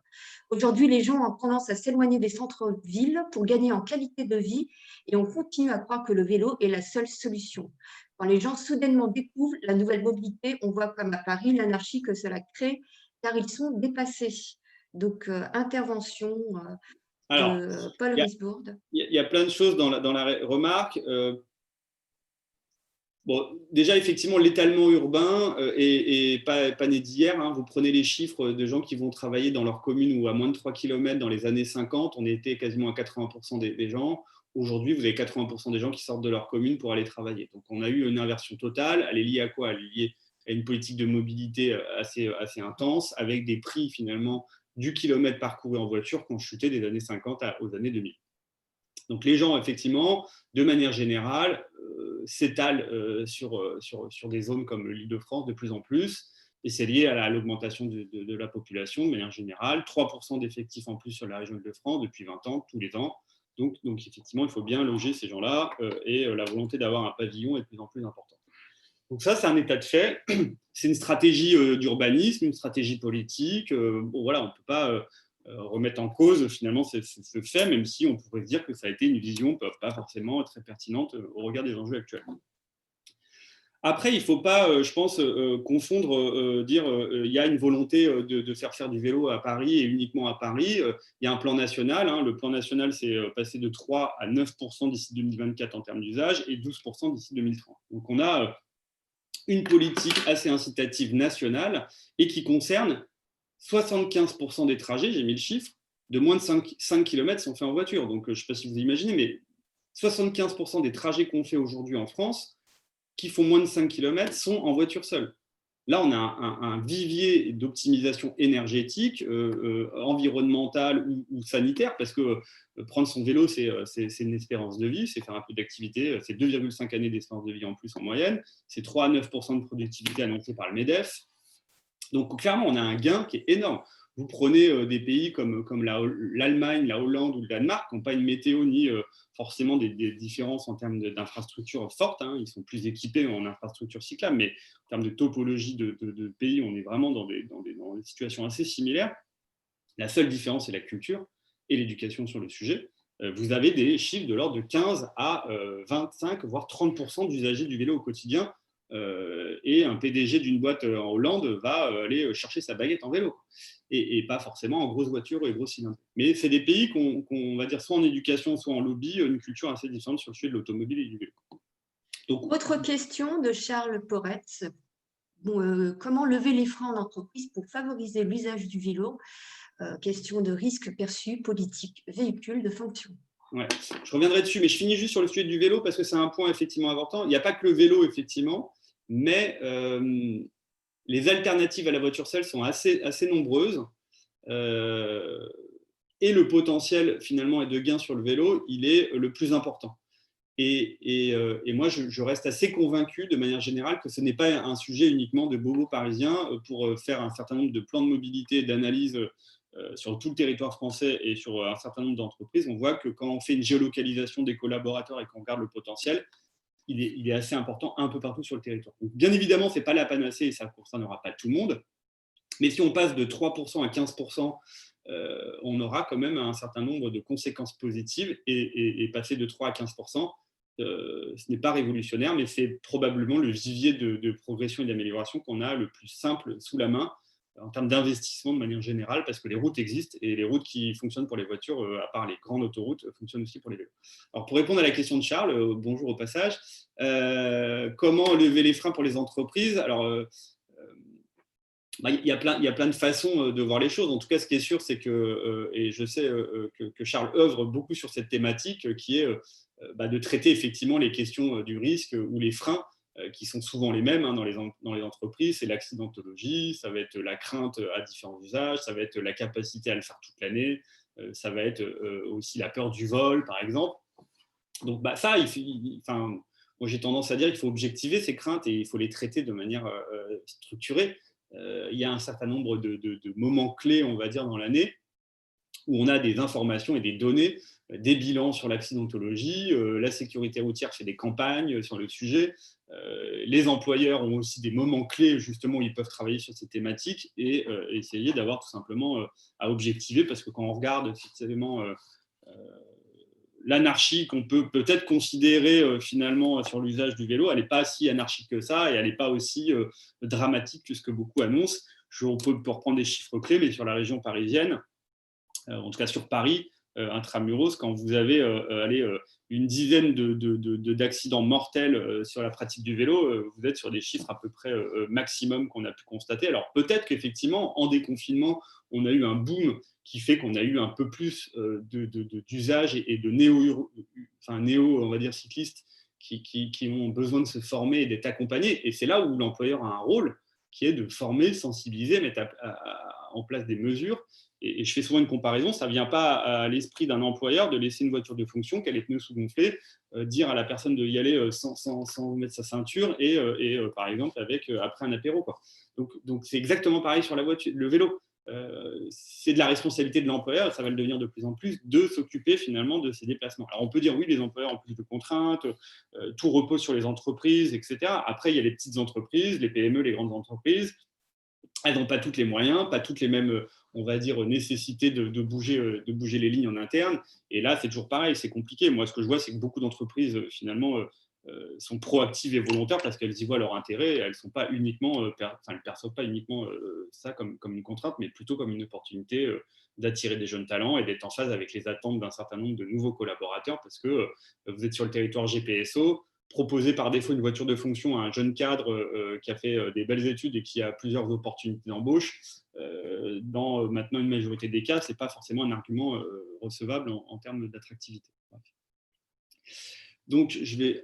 Aujourd'hui, les gens ont tendance à s'éloigner des centres-villes pour gagner en qualité de vie, et on continue à croire que le vélo est la seule solution. Quand les gens soudainement découvrent la nouvelle mobilité, on voit comme à Paris l'anarchie que cela crée, car ils sont dépassés. Donc, intervention Alors, de Paul Risbourg. Il y a plein de choses dans la remarque. Bon, déjà, effectivement, l'étalement urbain est pas né d'hier. Hein. Vous prenez les chiffres de gens qui vont travailler dans leur commune ou à moins de 3 km dans les années 50, on était quasiment à 80% des gens. Aujourd'hui, vous avez 80% des gens qui sortent de leur commune pour aller travailler. Donc, on a eu une inversion totale. Elle est liée à quoi? Elle est liée à une politique de mobilité assez intense, avec des prix finalement du kilomètre parcouru en voiture qui ont chuté des années 50 aux années 2000. Donc les gens, effectivement, de manière générale, s'étalent sur des zones comme l'Île-de-France de plus en plus, et c'est lié à l'augmentation de la population de manière générale. 3% d'effectifs en plus sur la région Île-de-France depuis 20 ans, tous les ans. Donc effectivement, il faut bien loger ces gens-là, et la volonté d'avoir un pavillon est de plus en plus importante. Donc ça, c'est un état de fait. C'est une stratégie d'urbanisme, une stratégie politique. Bon, voilà, on ne peut pas remettre en cause finalement ce fait, même si on pourrait se dire que ça a été une vision pas forcément très pertinente au regard des enjeux actuels. Après, il ne faut pas, je pense, confondre, dire il y a une volonté de faire du vélo à Paris et uniquement à Paris. Il y a un plan national. Hein. Le plan national, c'est passé de 3 à 9% d'ici 2024 en termes d'usage et 12% d'ici 2030. Donc on a une politique assez incitative nationale et qui concerne 75% des trajets, j'ai mis le chiffre, de moins de 5 km sont faits en voiture. Donc, je ne sais pas si vous imaginez, mais 75% des trajets qu'on fait aujourd'hui en France, qui font moins de 5 km, sont en voiture seule. Là, on a un vivier d'optimisation énergétique, environnementale ou sanitaire, parce que prendre son vélo, c'est une espérance de vie, c'est faire un peu d'activité, c'est 2,5 années d'espérance de vie en plus en moyenne, c'est 3 à 9% de productivité annoncée par le MEDEF. Donc, clairement, on a un gain qui est énorme. Vous prenez des pays comme l'Allemagne, la Hollande ou le Danemark, qui n'ont pas une météo ni forcément des différences en termes d'infrastructures fortes. Hein. Ils sont plus équipés en infrastructures cyclables, mais en termes de topologie de pays, on est vraiment dans des situations assez similaires. La seule différence, c'est la culture et l'éducation sur le sujet. Vous avez des chiffres de l'ordre de 15 à 25, voire 30% d'usagers du vélo au quotidien. Et un PDG d'une boîte en Hollande va aller chercher sa baguette en vélo. Et pas forcément en grosse voiture et gros cylindres. Mais c'est des pays qu'on va dire soit en éducation, soit en lobby, une culture assez différente sur le sujet de l'automobile et du vélo. Donc, autre question de Charles Poretz. Bon, comment lever les freins en entreprise pour favoriser l'usage du vélo? Question de risque perçu, politique, véhicule de fonction. Ouais, je reviendrai dessus, mais je finis juste sur le sujet du vélo parce que c'est un point effectivement important. Il n'y a pas que le vélo, effectivement, mais les alternatives à la voiture seule sont assez nombreuses. Et le potentiel finalement de gain sur le vélo, il est le plus important. Et moi, je reste assez convaincu de manière générale que ce n'est pas un sujet uniquement de bobos parisiens pour faire un certain nombre de plans de mobilité et d'analyse sur tout le territoire français et sur un certain nombre d'entreprises. On voit que quand on fait une géolocalisation des collaborateurs et qu'on regarde le potentiel, il est assez important un peu partout sur le territoire. Donc, bien évidemment, ce n'est pas la panacée et ça concernera pas tout le monde. Mais si on passe de 3% à 15%, on aura quand même un certain nombre de conséquences positives et passer de 3 à 15%, ce n'est pas révolutionnaire, mais c'est probablement le vivier de progression et d'amélioration qu'on a le plus simple sous la main en termes d'investissement de manière générale, parce que les routes existent et les routes qui fonctionnent pour les voitures, à part les grandes autoroutes, fonctionnent aussi pour les vélos. Alors pour répondre à la question de Charles, bonjour au passage, comment lever les freins pour les entreprises? Alors, il y a plein de façons de voir les choses. En tout cas, ce qui est sûr, c'est que, et je sais que Charles œuvre beaucoup sur cette thématique, qui est de traiter effectivement les questions du risque ou les freins, qui sont souvent les mêmes dans les entreprises. C'est l'accidentologie, ça va être la crainte à différents usages, ça va être la capacité à le faire toute l'année, ça va être aussi la peur du vol, par exemple. Donc ça, moi j'ai tendance à dire qu'il faut objectiver ces craintes et il faut les traiter de manière structurée. Il y a un certain nombre de moments clés, on va dire, dans l'année où on a des informations et des données, des bilans sur l'accidentologie, la sécurité routière fait des campagnes sur le sujet, les employeurs ont aussi des moments clés justement où ils peuvent travailler sur ces thématiques et essayer d'avoir tout simplement à objectiver, parce que quand on regarde effectivement l'anarchie qu'on peut peut-être considérer finalement sur l'usage du vélo, elle n'est pas si anarchique que ça et elle n'est pas aussi dramatique que ce que beaucoup annoncent. On peut reprendre des chiffres clés, mais sur la région parisienne, en tout cas sur Paris, intramuros, quand vous avez une dizaine d'accidents mortels sur la pratique du vélo, vous êtes sur des chiffres à peu près maximum qu'on a pu constater. Alors peut-être qu'effectivement, en déconfinement, on a eu un boom qui fait qu'on a eu un peu plus d'usage et de néo, on va dire, cyclistes qui ont besoin de se former et d'être accompagnés. Et c'est là où l'employeur a un rôle qui est de former, sensibiliser, mettre en place des mesures. Et je fais souvent une comparaison, ça ne vient pas à l'esprit d'un employeur de laisser une voiture de fonction, qu'elle est pneus sous-gonflés, dire à la personne de y aller sans mettre sa ceinture et par exemple, après un apéro, quoi. Donc c'est exactement pareil sur le vélo. C'est de la responsabilité de l'employeur, ça va le devenir de plus en plus, de s'occuper finalement de ces déplacements. Alors on peut dire oui, les employeurs ont plus de contraintes, tout repose sur les entreprises, etc. Après, il y a les petites entreprises, les PME, les grandes entreprises. Elles n'ont pas toutes les moyens, pas toutes les mêmes, on va dire, nécessités de bouger les lignes en interne. Et là, c'est toujours pareil, c'est compliqué. Moi, ce que je vois, c'est que beaucoup d'entreprises, finalement, sont proactives et volontaires parce qu'elles y voient leur intérêt. Elles sont pas uniquement, elles perçoivent pas uniquement ça comme une contrainte, mais plutôt comme une opportunité d'attirer des jeunes talents et d'être en phase avec les attentes d'un certain nombre de nouveaux collaborateurs parce que vous êtes sur le territoire GPSO, proposer par défaut une voiture de fonction à un jeune cadre qui a fait des belles études et qui a plusieurs opportunités d'embauche, dans maintenant une majorité des cas, ce n'est pas forcément un argument recevable en termes d'attractivité. Donc, je vais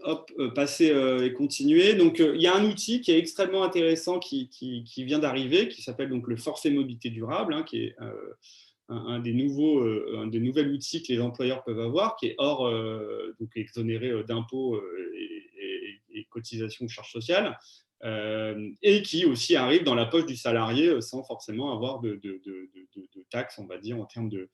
passer et continuer. Donc, il y a un outil qui est extrêmement intéressant qui vient d'arriver, qui s'appelle donc le forfait mobilité durable, qui est un des nouvelles outils que les employeurs peuvent avoir, qui est donc exonéré d'impôts et cotisations de charges sociales, et qui aussi arrive dans la poche du salarié sans forcément avoir de taxes, on va dire, en termes de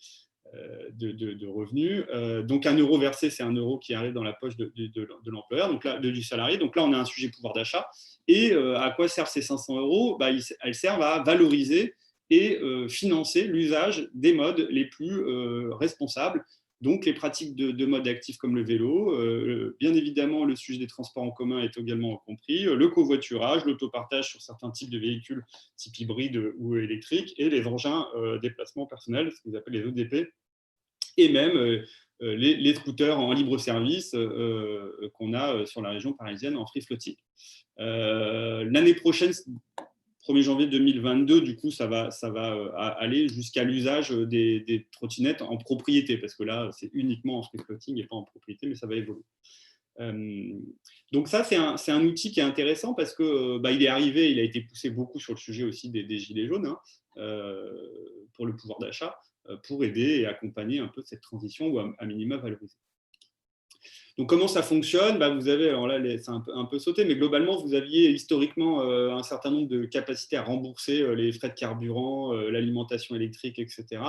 revenus. Donc, 1 euro versé, c'est 1 euro qui arrive dans la poche de l'employeur, donc là, du salarié. Donc là, on a un sujet pouvoir d'achat. Et à quoi servent ces 500 euros? Elles servent à valoriser et financer l'usage des modes les plus responsables. Donc, les pratiques de mode actif comme le vélo, bien évidemment, le sujet des transports en commun est également compris, le covoiturage, l'autopartage sur certains types de véhicules, type hybride ou électrique, et les engins déplacement personnel, ce qu'ils appellent les EDP, et même les scooters en libre service qu'on a sur la région parisienne en free floating. L'année prochaine, 1er janvier 2022, du coup, ça va aller jusqu'à l'usage des trottinettes en propriété, parce que là, c'est uniquement en free floating et pas en propriété, mais ça va évoluer. Donc ça, c'est un outil qui est intéressant parce que il est arrivé, il a été poussé beaucoup sur le sujet aussi des gilets jaunes, hein, pour le pouvoir d'achat, pour aider et accompagner un peu cette transition ou à minima valoriser. Donc, comment ça fonctionne? Vous avez, alors là, c'est un peu sauté, mais globalement, vous aviez historiquement un certain nombre de capacités à rembourser les frais de carburant, l'alimentation électrique, etc.,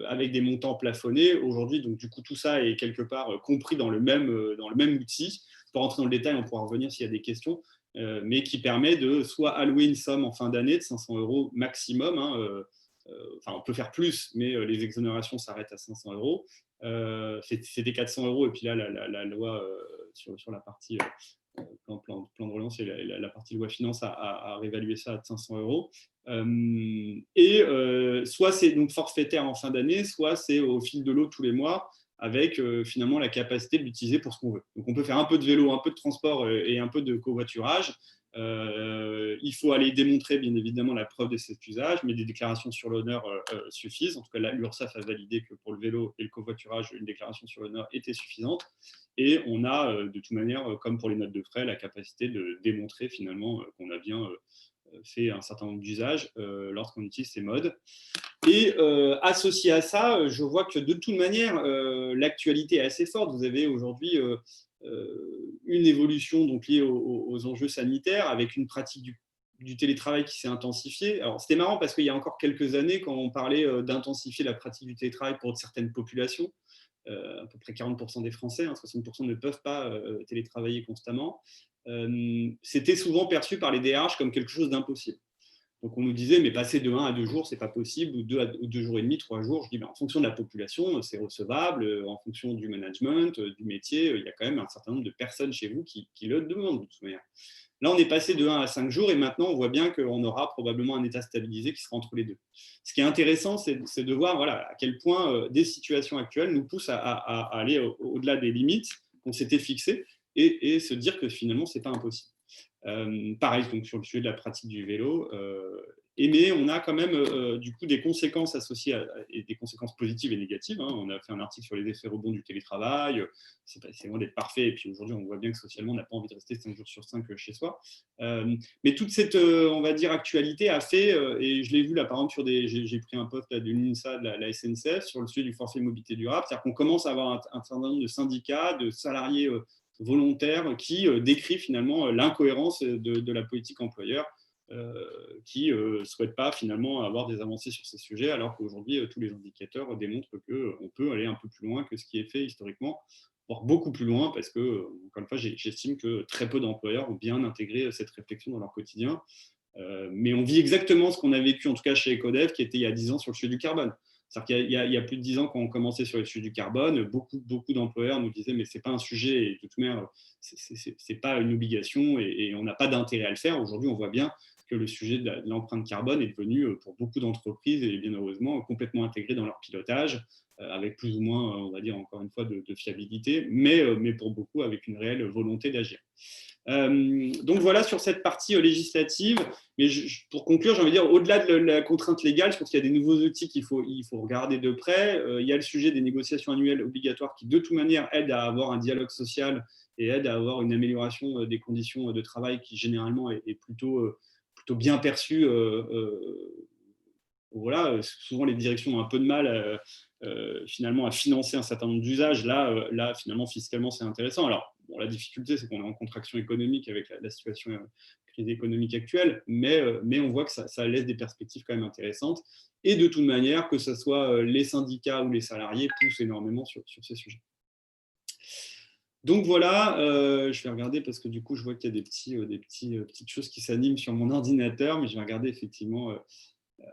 avec des montants plafonnés. Aujourd'hui, donc, du coup, tout ça est quelque part compris dans le même outil. Pour rentrer dans le détail, on pourra revenir s'il y a des questions, mais qui permet de soit allouer une somme en fin d'année de 500 euros maximum, hein, on peut faire plus, mais les exonérations s'arrêtent à 500 euros. C'était 400 euros, et puis là, la loi sur la partie plan de relance et la partie loi finance a réévalué ça à 500 euros. Soit c'est donc forfaitaire en fin d'année, soit c'est au fil de l'eau tous les mois, avec finalement la capacité de l'utiliser pour ce qu'on veut. Donc on peut faire un peu de vélo, un peu de transport et un peu de covoiturage. Il faut aller démontrer bien évidemment la preuve de cet usage, mais des déclarations sur l'honneur suffisent. En tout cas, là, l'URSSAF a validé que pour le vélo et le covoiturage, une déclaration sur l'honneur était suffisante. Et on a de toute manière, comme pour les notes de frais, la capacité de démontrer finalement qu'on a bien fait un certain nombre d'usages lorsqu'on utilise ces modes. Et associé à ça, je vois que de toute manière, l'actualité est assez forte. Vous avez aujourd'hui une évolution donc liée aux enjeux sanitaires, avec une pratique du télétravail qui s'est intensifiée. Alors, c'était marrant parce qu'il y a encore quelques années, quand on parlait d'intensifier la pratique du télétravail pour certaines populations, à peu près 40% des Français, 60% ne peuvent pas télétravailler constamment, c'était souvent perçu par les DRH comme quelque chose d'impossible. Donc on nous disait, mais passer de 1 à 2 jours, c'est pas possible, ou 2 jours et demi, 3 jours. Je dis, en fonction de la population, c'est recevable, en fonction du management, du métier, il y a quand même un certain nombre de personnes chez vous qui le demandent de toute manière. Là, on est passé de 1 à 5 jours, et maintenant, on voit bien qu'on aura probablement un état stabilisé qui sera entre les deux. Ce qui est intéressant, c'est de voir à quel point des situations actuelles nous poussent à aller au-delà des limites qu'on s'était fixées et se dire que finalement, ce n'est pas impossible. Pareil, donc sur le sujet de la pratique du vélo, mais on a quand même du coup des conséquences associées et des conséquences positives et négatives, hein. On a fait un article sur les effets rebonds du télétravail, c'est loin d'être parfait, et puis aujourd'hui on voit bien que socialement on n'a pas envie de rester 5 jours sur 5 chez soi. Mais toute cette, on va dire, actualité a fait, et je l'ai vu là par exemple j'ai pris un poste d'une INSA de la SNCF sur le sujet du forfait mobilité durable, c'est-à-dire qu'on commence à avoir un certain nombre de syndicats, de salariés volontaires qui décrit finalement l'incohérence de la politique employeur, qui ne souhaite pas finalement avoir des avancées sur ces sujets, alors qu'aujourd'hui tous les indicateurs démontrent qu'on peut aller un peu plus loin que ce qui est fait historiquement, voire beaucoup plus loin, parce que, encore une fois, j'estime que très peu d'employeurs ont bien intégré cette réflexion dans leur quotidien. Mais on vit exactement ce qu'on a vécu, en tout cas chez Ecodev, qui était il y a 10 ans sur le sujet du carbone. C'est-à-dire qu'il y a plus de 10 ans, quand on commençait sur le sujet du carbone, beaucoup d'employeurs nous disaient mais ce n'est pas un sujet, et de toute manière, ce n'est pas une obligation et on n'a pas d'intérêt à le faire. Aujourd'hui, on voit bien que le sujet de l'empreinte carbone est devenu, pour beaucoup d'entreprises, et bien heureusement, complètement intégré dans leur pilotage, avec plus ou moins, on va dire encore une fois, de fiabilité, mais pour beaucoup avec une réelle volonté d'agir. Donc voilà sur cette partie législative. Mais pour conclure, j'ai envie de dire, au-delà de la contrainte légale, je pense qu'il y a des nouveaux outils qu'il faut regarder de près. Il y a le sujet des négociations annuelles obligatoires qui, de toute manière, aident à avoir un dialogue social et aident à avoir une amélioration des conditions de travail qui, généralement, est plutôt bien perçue. Voilà, souvent, les directions ont un peu de mal finalement à financer un certain nombre d'usages. Là, finalement, fiscalement, c'est intéressant. Alors, bon, la difficulté, c'est qu'on est en contraction économique avec la situation crise économique actuelle, mais on voit que ça laisse des perspectives quand même intéressantes. Et de toute manière, que ce soit les syndicats ou les salariés, poussent énormément sur ces sujets. Donc voilà, je vais regarder parce que du coup, je vois qu'il y a des petites choses qui s'animent sur mon ordinateur, mais je vais regarder effectivement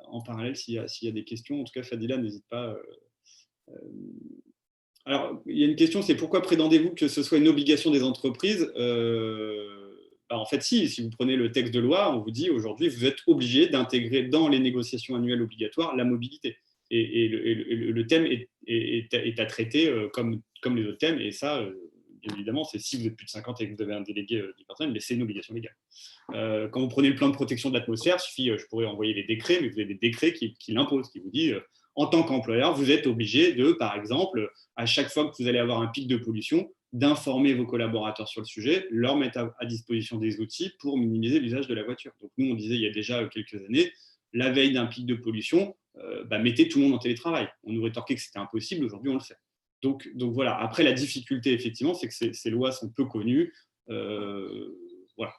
en parallèle s'il y a des questions. En tout cas, Fadila, n'hésite pas. Alors, il y a une question, c'est pourquoi prétendez-vous que ce soit une obligation des entreprises en fait, si vous prenez le texte de loi, on vous dit aujourd'hui, vous êtes obligé d'intégrer dans les négociations annuelles obligatoires la mobilité. Et le thème est à traiter comme les autres thèmes. Et ça, bien évidemment, c'est si vous êtes plus de 50 et que vous avez un délégué du personnel, mais c'est une obligation légale. Quand vous prenez le plan de protection de l'atmosphère, je pourrais envoyer les décrets, mais vous avez des décrets qui l'imposent, qui vous disent en tant qu'employeur, vous êtes obligé de, par exemple, à chaque fois que vous allez avoir un pic de pollution, d'informer vos collaborateurs sur le sujet, leur mettre à disposition des outils pour minimiser l'usage de la voiture. Donc nous, on disait il y a déjà quelques années, la veille d'un pic de pollution, mettez tout le monde en télétravail. On nous rétorquait que c'était impossible, aujourd'hui on le fait. Donc voilà, après la difficulté, effectivement, c'est que ces lois sont peu connues. Voilà.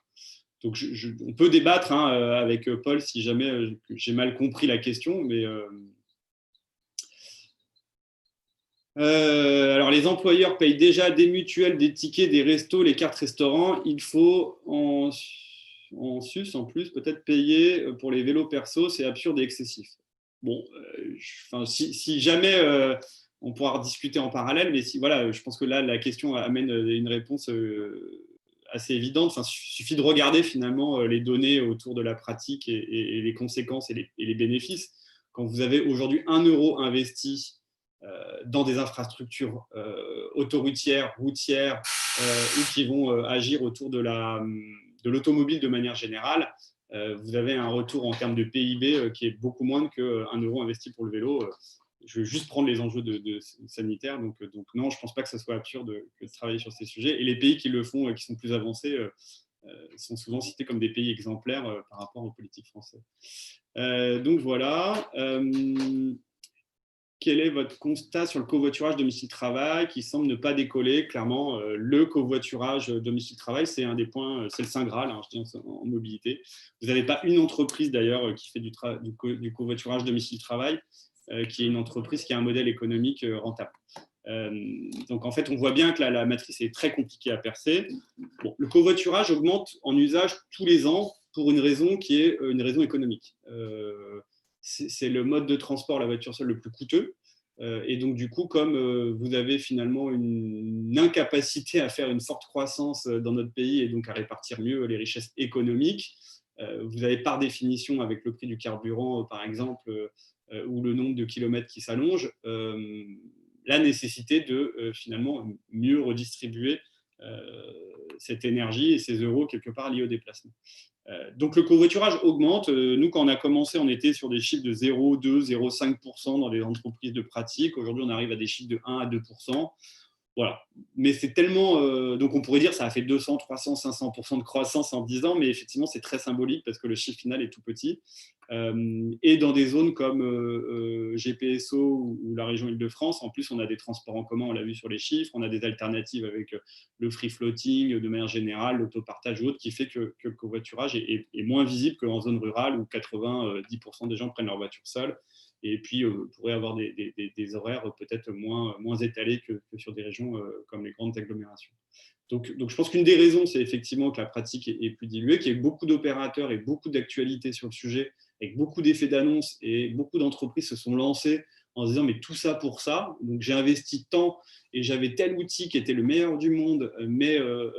Donc on peut débattre avec Paul si jamais j'ai mal compris la question, mais... alors, les employeurs payent déjà des mutuelles, des tickets, des restos, les cartes restaurants. Il faut en sus, en plus, peut-être payer pour les vélos perso. C'est absurde et excessif. Bon, si jamais on pourra discuter en parallèle, mais voilà, je pense que là, la question amène une réponse assez évidente. Il suffit de regarder finalement les données autour de la pratique et les conséquences et les bénéfices. Quand vous avez aujourd'hui 1 euro investi dans des infrastructures autoroutières, routières, ou qui vont agir autour de l'automobile de manière générale, vous avez un retour en termes de PIB qui est beaucoup moins qu'1 euro investi pour le vélo. Je vais juste prendre les enjeux de sanitaires. Donc non, je ne pense pas que ce soit absurde de travailler sur ces sujets. Et les pays qui le font, qui sont plus avancés, sont souvent cités comme des pays exemplaires par rapport aux politiques françaises. Donc voilà. Quel est votre constat sur le covoiturage domicile-travail qui semble ne pas décoller? Clairement, le covoiturage domicile-travail, c'est un des points, c'est le Saint Graal, je dis en mobilité. Vous n'avez pas une entreprise d'ailleurs qui fait du covoiturage domicile-travail, qui est une entreprise qui a un modèle économique rentable. Donc en fait, on voit bien que la matrice est très compliquée à percer. Bon, le covoiturage augmente en usage tous les ans pour une raison qui est une raison économique. C'est le mode de transport, la voiture seule, le plus coûteux. Et donc, du coup, comme vous avez finalement une incapacité à faire une forte croissance dans notre pays et donc à répartir mieux les richesses économiques, vous avez par définition, avec le prix du carburant, par exemple, ou le nombre de kilomètres qui s'allonge, la nécessité de finalement mieux redistribuer cette énergie et ces euros quelque part liés au déplacement. Donc le covoiturage augmente. Nous, quand on a commencé, on était sur des chiffres de 0,2, 0,5% dans les entreprises de pratique. Aujourd'hui, on arrive à des chiffres de 1 à 2%. Voilà. Mais c'est tellement... donc on pourrait dire que ça a fait 200, 300, 500% de croissance en 10 ans, mais effectivement, c'est très symbolique parce que le chiffre final est tout petit. Et dans des zones comme GPSO ou la région Île-de-France, en plus, on a des transports en commun, on l'a vu sur les chiffres, on a des alternatives avec le free floating, de manière générale, l'autopartage ou autre, qui fait que le covoiturage est moins visible qu'en zone rurale où 90% des gens prennent leur voiture seule. Et puis, on pourrait avoir des horaires peut-être moins étalés que sur des régions comme les grandes agglomérations. Donc, je pense qu'une des raisons, c'est effectivement que la pratique est plus diluée, qu'il y a beaucoup d'opérateurs et beaucoup d'actualités sur le sujet, avec beaucoup d'effets d'annonce, et beaucoup d'entreprises se sont lancées en se disant mais tout ça pour ça, donc j'ai investi tant et j'avais tel outil qui était le meilleur du monde, mais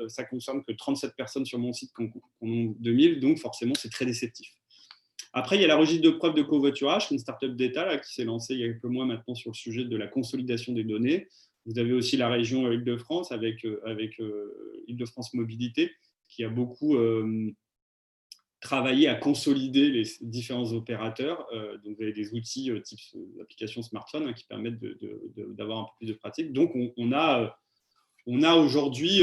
ça ne concerne que 37 personnes sur mon site qu'on en 2000, donc forcément c'est très déceptif. Après, il y a la registre de preuves de covoiturage, une start-up d'État qui s'est lancée il y a quelques mois maintenant sur le sujet de la consolidation des données. Vous avez aussi la région Île-de-France avec Île-de-France Mobilité qui a beaucoup travaillé à consolider les différents opérateurs. Donc, vous avez des outils type application smartphone qui permettent d'avoir un peu plus de pratique. Donc, on a aujourd'hui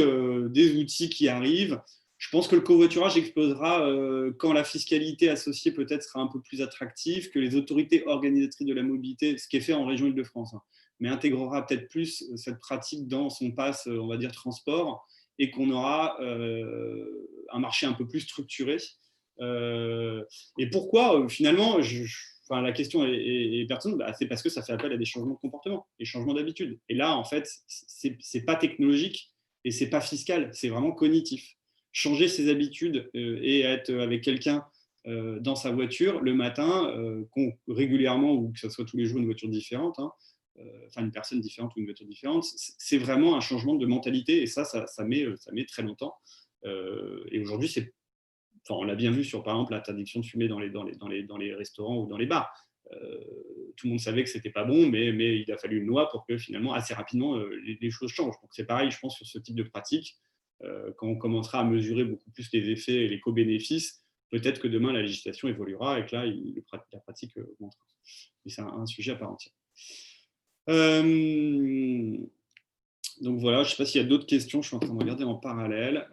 des outils qui arrivent. Je pense que le covoiturage explosera quand la fiscalité associée peut-être sera un peu plus attractive, que les autorités organisatrices de la mobilité, ce qui est fait en région Île-de-France, mais intégrera peut-être plus cette pratique dans son pass, on va dire, transport, et qu'on aura un marché un peu plus structuré. Et pourquoi, finalement, la question est pertinente, c'est parce que ça fait appel à des changements de comportement, des changements d'habitude. Et là, en fait, c'est pas technologique et c'est pas fiscal, c'est vraiment cognitif. Changer ses habitudes et être avec quelqu'un dans sa voiture le matin, régulièrement ou que ce soit tous les jours une voiture différente, une personne différente ou une voiture différente, c'est vraiment un changement de mentalité et ça met très longtemps. Et aujourd'hui, on l'a bien vu sur, par exemple, l'interdiction de fumer dans les restaurants ou dans les bars. Tout le monde savait que ce n'était pas bon, mais il a fallu une loi pour que finalement, assez rapidement, les choses changent. Donc c'est pareil, je pense, sur ce type de pratique. Quand on commencera à mesurer beaucoup plus les effets et les co-bénéfices, peut-être que demain, la législation évoluera et que là, la pratique augmentera. Et c'est un sujet à part entière. Donc voilà, je ne sais pas s'il y a d'autres questions, je suis en train de regarder en parallèle.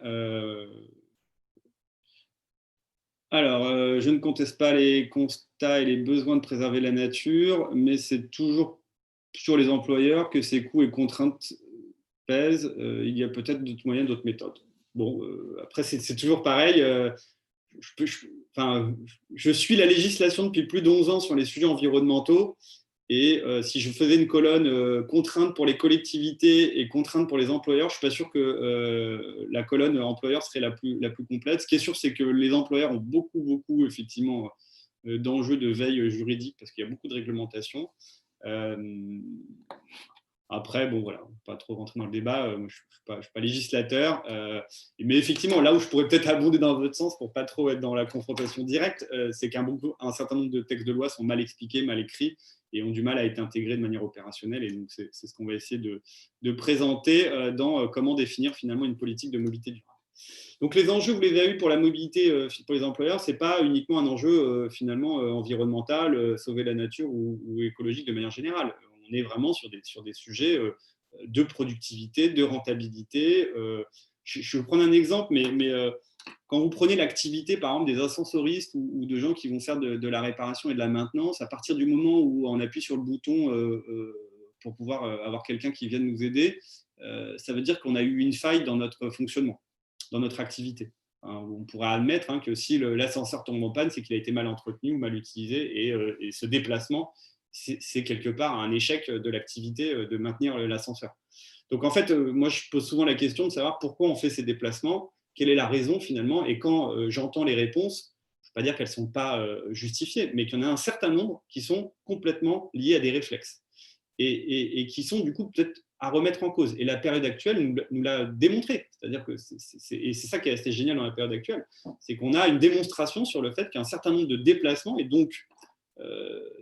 Alors, je ne conteste pas les constats et les besoins de préserver la nature, mais c'est toujours sur les employeurs que ces coûts et contraintes pèsent. Il y a peut-être d'autres moyens, d'autres méthodes. Bon, après, c'est toujours pareil. Je suis la législation depuis plus d'11 ans sur les sujets environnementaux. Et si je faisais une colonne contrainte pour les collectivités et contrainte pour les employeurs, je ne suis pas sûr que la colonne employeur serait la plus complète. Ce qui est sûr, c'est que les employeurs ont beaucoup effectivement, d'enjeux de veille juridique parce qu'il y a beaucoup de réglementations. Après, bon, voilà, on ne va pas trop rentrer dans le débat. Je ne suis pas législateur. Mais effectivement, là où je pourrais peut-être abonder dans votre sens pour ne pas trop être dans la confrontation directe, c'est qu'un certain nombre de textes de loi sont mal expliqués, mal écrits et ont du mal à être intégrés de manière opérationnelle. Et donc, c'est ce qu'on va essayer de présenter dans comment définir finalement une politique de mobilité durable. Donc, les enjeux, vous les avez eus pour la mobilité pour les employeurs, ce n'est pas uniquement un enjeu finalement environnemental, sauver la nature ou écologique de manière générale. On est vraiment sur des sujets de productivité, de rentabilité. Je vais prendre un exemple, mais quand vous prenez l'activité, par exemple, des ascensoristes ou de gens qui vont faire de la réparation et de la maintenance, à partir du moment où on appuie sur le bouton pour pouvoir avoir quelqu'un qui vienne nous aider, ça veut dire qu'on a eu une faille dans notre fonctionnement, dans notre activité. On pourra admettre que si l'ascenseur tombe en panne, c'est qu'il a été mal entretenu ou mal utilisé et ce déplacement, c'est quelque part un échec de l'activité de maintenir l'ascenseur. Donc en fait, moi je pose souvent la question de savoir pourquoi on fait ces déplacements, quelle est la raison finalement, et quand j'entends les réponses, je ne veux pas dire qu'elles ne sont pas justifiées, mais qu'il y en a un certain nombre qui sont complètement liés à des réflexes et qui sont du coup peut-être à remettre en cause. Et la période actuelle nous l'a démontré. C'est-à-dire que c'est ça qui est assez génial dans la période actuelle, c'est qu'on a une démonstration sur le fait qu'un certain nombre de déplacements et donc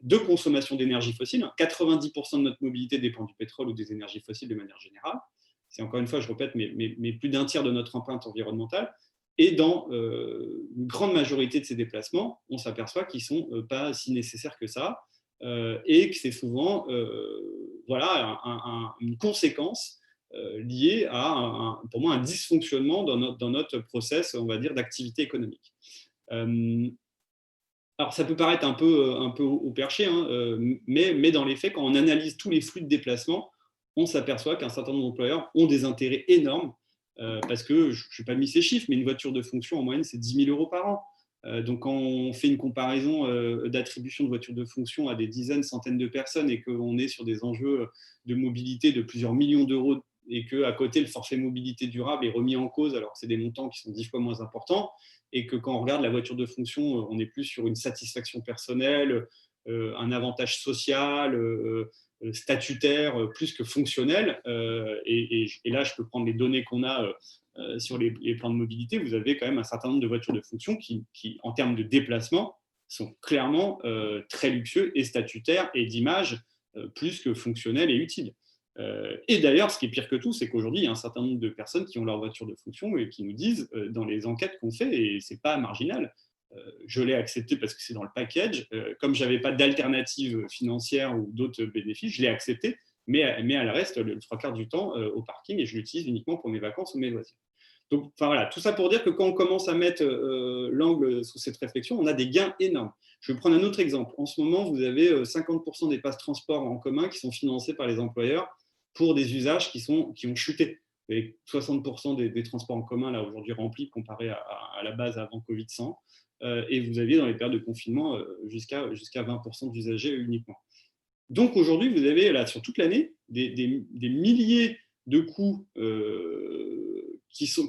de consommation d'énergie fossile. 90% de notre mobilité dépend du pétrole ou des énergies fossiles de manière générale. C'est encore une fois, je répète, mais plus d'un tiers de notre empreinte environnementale. Et dans une grande majorité de ces déplacements, on s'aperçoit qu'ils ne sont pas si nécessaires que ça et que c'est souvent une conséquence liée à, pour moi, un dysfonctionnement dans notre process, on va dire, d'activité économique. Alors, ça peut paraître un peu au perché, mais dans les faits, quand on analyse tous les flux de déplacement, on s'aperçoit qu'un certain nombre d'employeurs ont des intérêts énormes parce que, je n'ai pas mis ces chiffres, mais une voiture de fonction, en moyenne, c'est 10 000 € par an. Donc, quand on fait une comparaison d'attribution de voitures de fonction à des dizaines, centaines de personnes et qu'on est sur des enjeux de mobilité de plusieurs millions d'euros et qu'à côté, le forfait mobilité durable est remis en cause alors que c'est des montants qui sont 10 fois moins importants, et que quand on regarde la voiture de fonction, on est plus sur une satisfaction personnelle, un avantage social, statutaire, plus que fonctionnel. Et là, je peux prendre les données qu'on a sur les plans de mobilité. Vous avez quand même un certain nombre de voitures de fonction qui en termes de déplacement, sont clairement très luxueux et statutaires et d'image plus que fonctionnels et utiles. Et d'ailleurs, ce qui est pire que tout, c'est qu'aujourd'hui, il y a un certain nombre de personnes qui ont leur voiture de fonction et qui nous disent, dans les enquêtes qu'on fait, et ce n'est pas marginal, je l'ai accepté parce que c'est dans le package, comme je n'avais pas d'alternative financière ou d'autres bénéfices, je l'ai accepté, mais elle reste le 3/4 du temps au parking et je l'utilise uniquement pour mes vacances ou mes loisirs. Donc, voilà, tout ça pour dire que quand on commence à mettre l'angle sous cette réflexion, on a des gains énormes. Je vais prendre un autre exemple. En ce moment, vous avez 50% des passes transport en commun qui sont financés par les employeurs pour des usages qui ont chuté. Vous avez 60% des transports en commun là aujourd'hui remplis comparé à la base avant Covid 100. Et vous aviez dans les périodes de confinement jusqu'à 20% d'usagers uniquement. Donc aujourd'hui, vous avez là sur toute l'année des milliers de coûts qui sont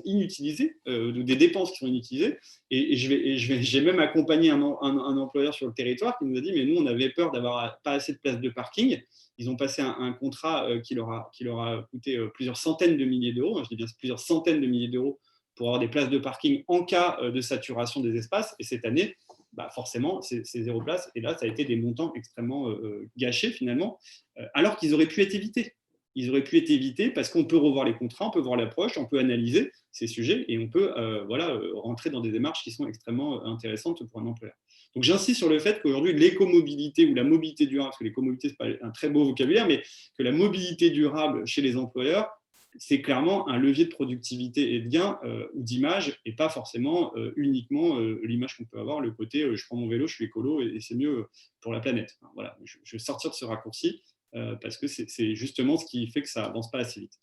inutilisés, des dépenses qui sont inutilisées. Et j'ai même accompagné un employeur sur le territoire qui nous a dit, mais nous, on avait peur d'avoir pas assez de places de parking. Ils ont passé un contrat qui leur a coûté plusieurs centaines de milliers d'euros, je dis bien plusieurs centaines de milliers d'euros pour avoir des places de parking en cas de saturation des espaces. Et cette année, forcément, c'est 0 place. Et là, ça a été des montants extrêmement gâchés finalement, alors qu'ils auraient pu être évités. Ils auraient pu être évités parce qu'on peut revoir les contrats, on peut voir l'approche, on peut analyser ces sujets et on peut rentrer dans des démarches qui sont extrêmement intéressantes pour un employeur. Donc j'insiste sur le fait qu'aujourd'hui, l'écomobilité ou la mobilité durable, parce que l'écomobilité, ce n'est pas un très beau vocabulaire, mais que la mobilité durable chez les employeurs, c'est clairement un levier de productivité et de gain ou d'image, et pas forcément uniquement l'image qu'on peut avoir, le côté je prends mon vélo, je suis écolo et c'est mieux pour la planète. Enfin, voilà, je vais sortir de ce raccourci parce que c'est justement ce qui fait que ça avance pas assez vite.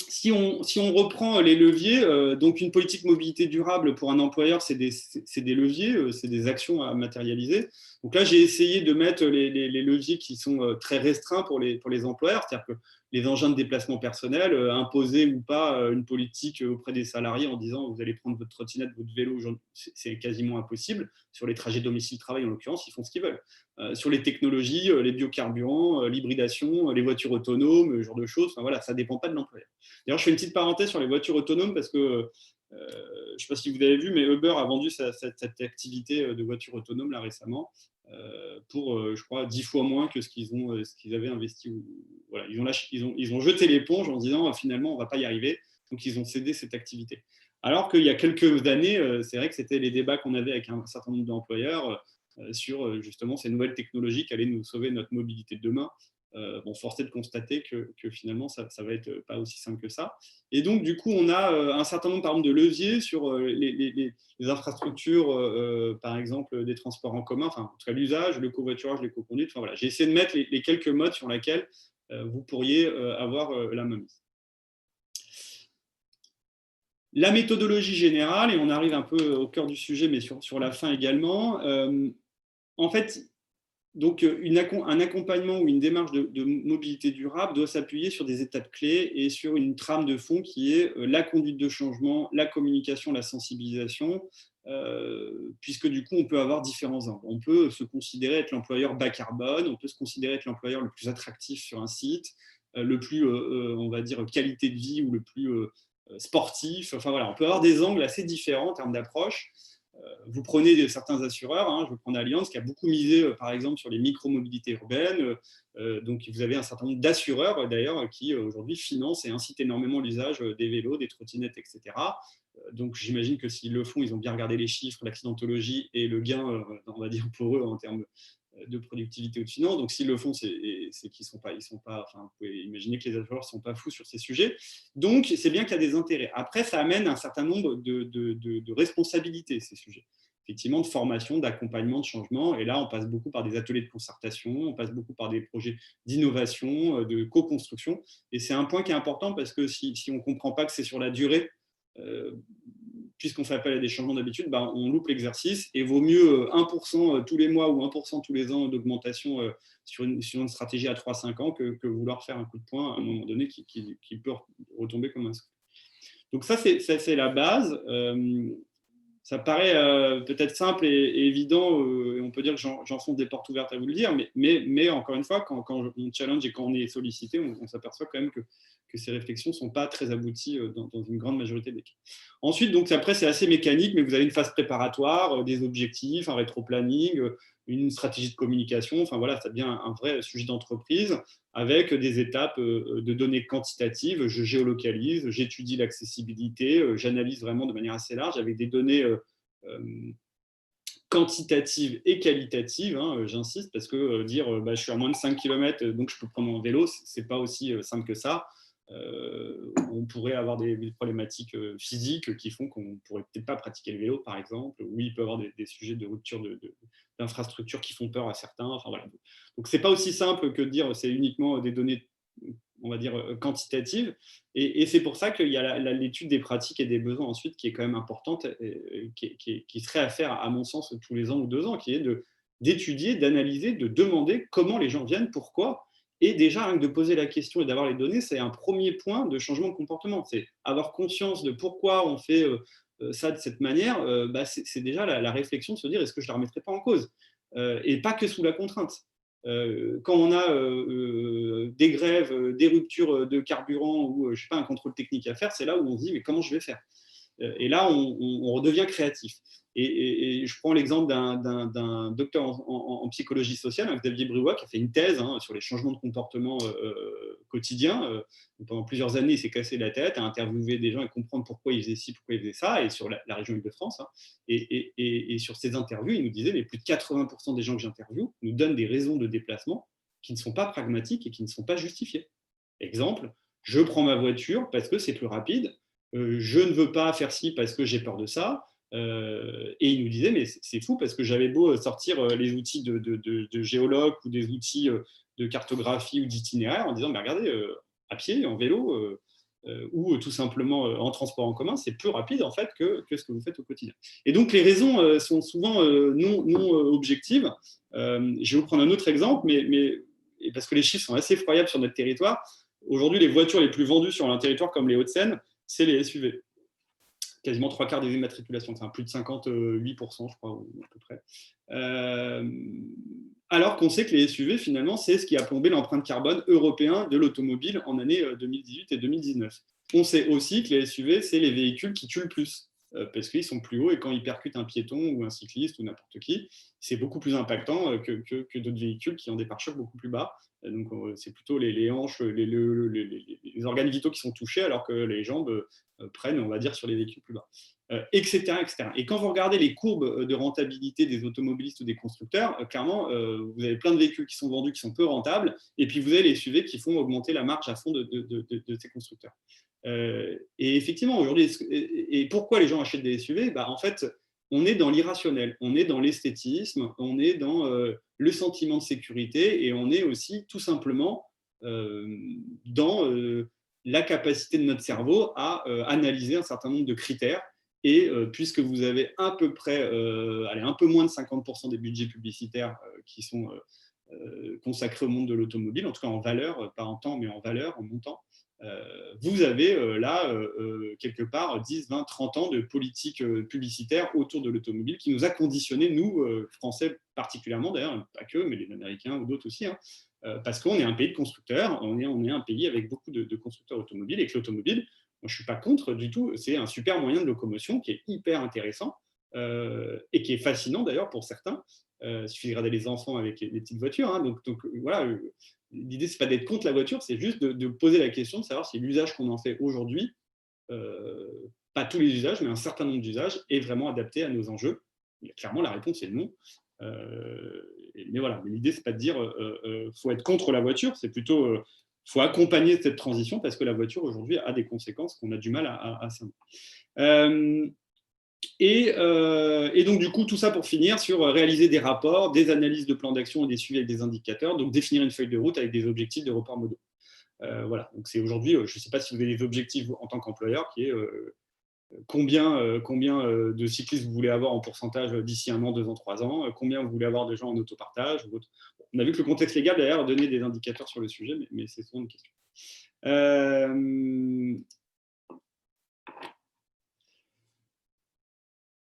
Si on reprend les leviers, donc une politique mobilité durable pour un employeur, c'est des leviers, c'est des actions à matérialiser. Donc là, j'ai essayé de mettre les leviers qui sont très restreints pour les employeurs, c'est-à-dire que les engins de déplacement personnel, imposer ou pas une politique auprès des salariés en disant vous allez prendre votre trottinette, votre vélo, c'est quasiment impossible. Sur les trajets domicile-travail, en l'occurrence, ils font ce qu'ils veulent. Sur les technologies, les biocarburants, l'hybridation, les voitures autonomes, ce genre de choses, enfin, voilà, ça ne dépend pas de l'employeur. D'ailleurs, je fais une petite parenthèse sur les voitures autonomes parce que je ne sais pas si vous avez vu, mais Uber a vendu cette activité de voiture autonome là récemment pour, je crois, 10 fois moins que ce qu'ils avaient investi. Voilà, ils ont jeté l'éponge en disant finalement, on ne va pas y arriver. Donc, ils ont cédé cette activité. Alors qu'il y a quelques années, c'est vrai que c'était les débats qu'on avait avec un certain nombre d'employeurs sur justement ces nouvelles technologies qui allaient nous sauver notre mobilité de demain. Force est de constater que finalement, ça va être pas aussi simple que ça. Et donc, du coup, on a un certain nombre, par exemple, de leviers sur les infrastructures, par exemple, des transports en commun, enfin, en tout cas, l'usage, le covoiturage, l'éco-conduite. Enfin, voilà. J'ai essayé de mettre les quelques modes sur lesquels vous pourriez avoir la mainmise. La méthodologie générale, et on arrive un peu au cœur du sujet, mais sur la fin également. En fait, donc, un accompagnement ou une démarche de mobilité durable doit s'appuyer sur des étapes clés et sur une trame de fond qui est la conduite de changement, la communication, la sensibilisation, puisque du coup, on peut avoir différents angles. On peut se considérer être l'employeur bas carbone, on peut se considérer être l'employeur le plus attractif sur un site, le plus, on va dire, qualité de vie ou le plus sportif. Enfin voilà, on peut avoir des angles assez différents en termes d'approche. Vous prenez certains assureurs, je vais prendre Allianz qui a beaucoup misé par exemple sur les micro-mobilités urbaines. Donc vous avez un certain nombre d'assureurs d'ailleurs qui aujourd'hui financent et incitent énormément l'usage des vélos, des trottinettes, etc. Donc j'imagine que s'ils le font, ils ont bien regardé les chiffres, l'accidentologie et le gain, on va dire pour eux en termes de productivité ou de finance. Donc s'ils le font, c'est qu'ils sont pas, enfin, vous pouvez imaginer que les assureurs ne sont pas fous sur ces sujets. Donc c'est bien qu'il y a des intérêts. Après, ça amène un certain nombre de responsabilités, ces sujets. Effectivement, de formation, d'accompagnement, de changement. Et là, on passe beaucoup par des ateliers de concertation, on passe beaucoup par des projets d'innovation, de co-construction. Et c'est un point qui est important parce que si on ne comprend pas que c'est sur la durée, puisqu'on fait appel à des changements d'habitude, on loupe l'exercice et vaut mieux 1% tous les mois ou 1% tous les ans d'augmentation sur une stratégie à 3-5 ans que vouloir faire un coup de poing à un moment donné qui peut retomber comme un scoop. Donc ça, c'est la base. Ça paraît peut-être simple et évident, et on peut dire que j'enfonce des portes ouvertes à vous le dire, mais encore une fois, quand on challenge et quand on est sollicité, on s'aperçoit quand même que ces réflexions ne sont pas très abouties dans une grande majorité des cas. Ensuite, donc, après, c'est assez mécanique, mais vous avez une phase préparatoire, des objectifs, un rétro-planning, une stratégie de communication. Enfin voilà, ça devient un vrai sujet d'entreprise avec des étapes de données quantitatives. Je géolocalise, j'étudie l'accessibilité, j'analyse vraiment de manière assez large avec des données quantitatives et qualitatives, j'insiste, parce que dire je suis à moins de 5 km, donc je peux prendre mon vélo, ce n'est pas aussi simple que ça. On pourrait avoir des problématiques physiques qui font qu'on ne pourrait peut-être pas pratiquer le vélo, par exemple, ou il peut y avoir des sujets de rupture d'infrastructures qui font peur à certains. Enfin, voilà. Donc, ce n'est pas aussi simple que de dire c'est uniquement des données on va dire, quantitative. Et c'est pour ça qu'il y a l'étude des pratiques et des besoins ensuite qui est quand même importante, et qui serait à faire, à mon sens, tous les ans ou 2 ans, qui est d'étudier, d'analyser, de demander comment les gens viennent, pourquoi. Et déjà, rien que de poser la question et d'avoir les données, c'est un premier point de changement de comportement. C'est avoir conscience de pourquoi on fait ça de cette manière. C'est déjà la réflexion de se dire, est-ce que je ne la remettrai pas en cause, et pas que sous la contrainte. Quand on a des grèves, des ruptures de carburant ou je sais pas, un contrôle technique à faire, c'est là où on se dit, mais comment je vais faire? Et là, on redevient créatif. Et je prends l'exemple d'un docteur en psychologie sociale, Xavier Briouat, qui a fait une thèse sur les changements de comportement quotidiens. Pendant plusieurs années, il s'est cassé la tête à interviewer des gens et comprendre pourquoi ils faisaient ci, pourquoi ils faisaient ça, et sur la région Île-de-France. Et sur ces interviews, il nous disait, mais plus de 80% des gens que j'interviewe nous donnent des raisons de déplacement qui ne sont pas pragmatiques et qui ne sont pas justifiées. Exemple, je prends ma voiture parce que c'est plus rapide, je ne veux pas faire ci parce que j'ai peur de ça. Et il nous disait, mais c'est fou parce que j'avais beau sortir les outils de géologue ou des outils de cartographie ou d'itinéraire en disant, mais regardez, à pied, en vélo, ou tout simplement en transport en commun, c'est plus rapide en fait que ce que vous faites au quotidien. Et donc les raisons sont souvent non objectives. Je vais vous prendre un autre exemple, mais parce que les chiffres sont assez effroyables sur notre territoire. Aujourd'hui, les voitures les plus vendues sur un territoire comme les Hauts-de-Seine, c'est les SUV. Quasiment 3/4 des immatriculations, c'est plus de 58%, je crois, à peu près. Alors qu'on sait que les SUV, finalement, c'est ce qui a plombé l'empreinte carbone européen de l'automobile en année 2018 et 2019. On sait aussi que les SUV, c'est les véhicules qui tuent le plus, parce qu'ils sont plus hauts et quand ils percutent un piéton ou un cycliste ou n'importe qui, c'est beaucoup plus impactant que d'autres véhicules qui ont des pare-chocs beaucoup plus bas. Donc, c'est plutôt les hanches, les organes vitaux qui sont touchés, alors que les jambes prennent, on va dire, sur les véhicules plus bas, etc., etc. Et quand vous regardez les courbes de rentabilité des automobilistes ou des constructeurs, clairement, vous avez plein de véhicules qui sont vendus, qui sont peu rentables, et puis vous avez les SUV qui font augmenter la marge à fond de ces constructeurs. Et effectivement, aujourd'hui, et pourquoi les gens achètent des SUV? En fait, on est dans l'irrationnel, on est dans l'esthétisme, on est dans le sentiment de sécurité, et on est aussi tout simplement dans la capacité de notre cerveau à analyser un certain nombre de critères. Et puisque vous avez à peu près, un peu moins de 50% des budgets publicitaires qui sont consacrés au monde de l'automobile, en tout cas en valeur, pas en temps, mais en valeur, en montant, vous avez là, quelque part, 10, 20, 30 ans de politique publicitaire autour de l'automobile qui nous a conditionnés, nous, Français particulièrement, d'ailleurs, pas que, mais les Américains ou d'autres aussi, parce qu'on est un pays de constructeurs, on est un pays avec beaucoup de constructeurs automobiles, et que l'automobile, moi, je ne suis pas contre du tout, c'est un super moyen de locomotion qui est hyper intéressant et qui est fascinant d'ailleurs pour certains. Il suffit de regarder les enfants avec les petites voitures. Donc voilà, l'idée, ce n'est pas d'être contre la voiture, c'est juste de poser la question de savoir si l'usage qu'on en fait aujourd'hui, pas tous les usages, mais un certain nombre d'usages, est vraiment adapté à nos enjeux. Et clairement, la réponse est non. Mais voilà, l'idée, ce n'est pas de dire faut être contre la voiture, c'est plutôt faut accompagner cette transition parce que la voiture aujourd'hui a des conséquences qu'on a du mal à cerner. Et donc, du coup, tout ça pour finir sur réaliser des rapports, des analyses de plans d'action et des suivis avec des indicateurs, donc définir une feuille de route avec des objectifs de report modaux. Voilà, donc c'est aujourd'hui, je ne sais pas si vous avez des objectifs en tant qu'employeur, qui est combien de cyclistes vous voulez avoir en pourcentage d'ici 1 an, 2 ans, 3 ans, combien vous voulez avoir de gens en autopartage. On a vu que le contexte légal, d'ailleurs, donnait des indicateurs sur le sujet, mais c'est souvent une question.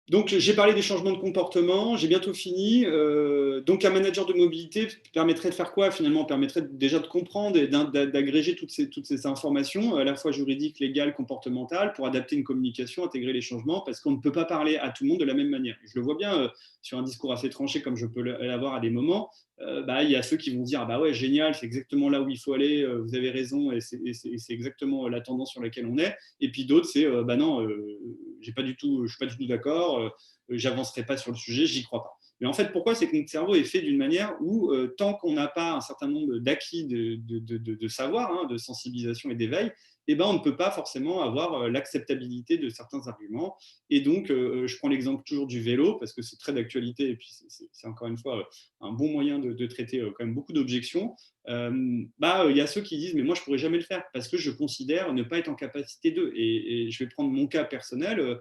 Donc, j'ai parlé des changements de comportement, j'ai bientôt fini. Donc, un manager de mobilité permettrait de faire quoi finalement? Permettrait déjà de comprendre et d'agréger toutes ces informations, à la fois juridiques, légales, comportementales, pour adapter une communication, intégrer les changements, parce qu'on ne peut pas parler à tout le monde de la même manière. Je le vois bien sur un discours assez tranché, comme je peux l'avoir à des moments. Il y a ceux qui vont dire, ah bah ouais, génial, c'est exactement là où il faut aller, vous avez raison, et c'est exactement la tendance sur laquelle on est. Et puis d'autres, c'est, non, je ne suis pas du tout d'accord, j'avancerai pas sur le sujet, j'y crois pas. Mais en fait, pourquoi? C'est que notre cerveau est fait d'une manière où, tant qu'on n'a pas un certain nombre d'acquis de savoir, de sensibilisation et d'éveil, eh ben, on ne peut pas forcément avoir l'acceptabilité de certains arguments. Et donc, je prends l'exemple toujours du vélo, parce que c'est très d'actualité, et puis c'est encore une fois un bon moyen de traiter quand même beaucoup d'objections. Il y a ceux qui disent, mais moi, je ne pourrais jamais le faire, parce que je considère ne pas être en capacité de. Et je vais prendre mon cas personnel.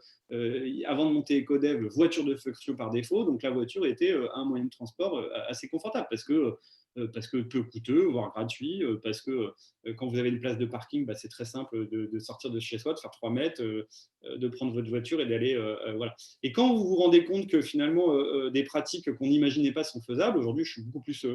Avant de monter Ecodev, voiture de fonction par défaut, donc la voiture était un moyen de transport assez confortable, parce que peu coûteux, voire gratuit, parce que quand vous avez une place de parking, c'est très simple de sortir de chez soi, de faire 3 mètres, de prendre votre voiture et d'aller. Voilà. Et quand vous vous rendez compte que finalement, des pratiques qu'on n'imaginait pas sont faisables, aujourd'hui je suis beaucoup plus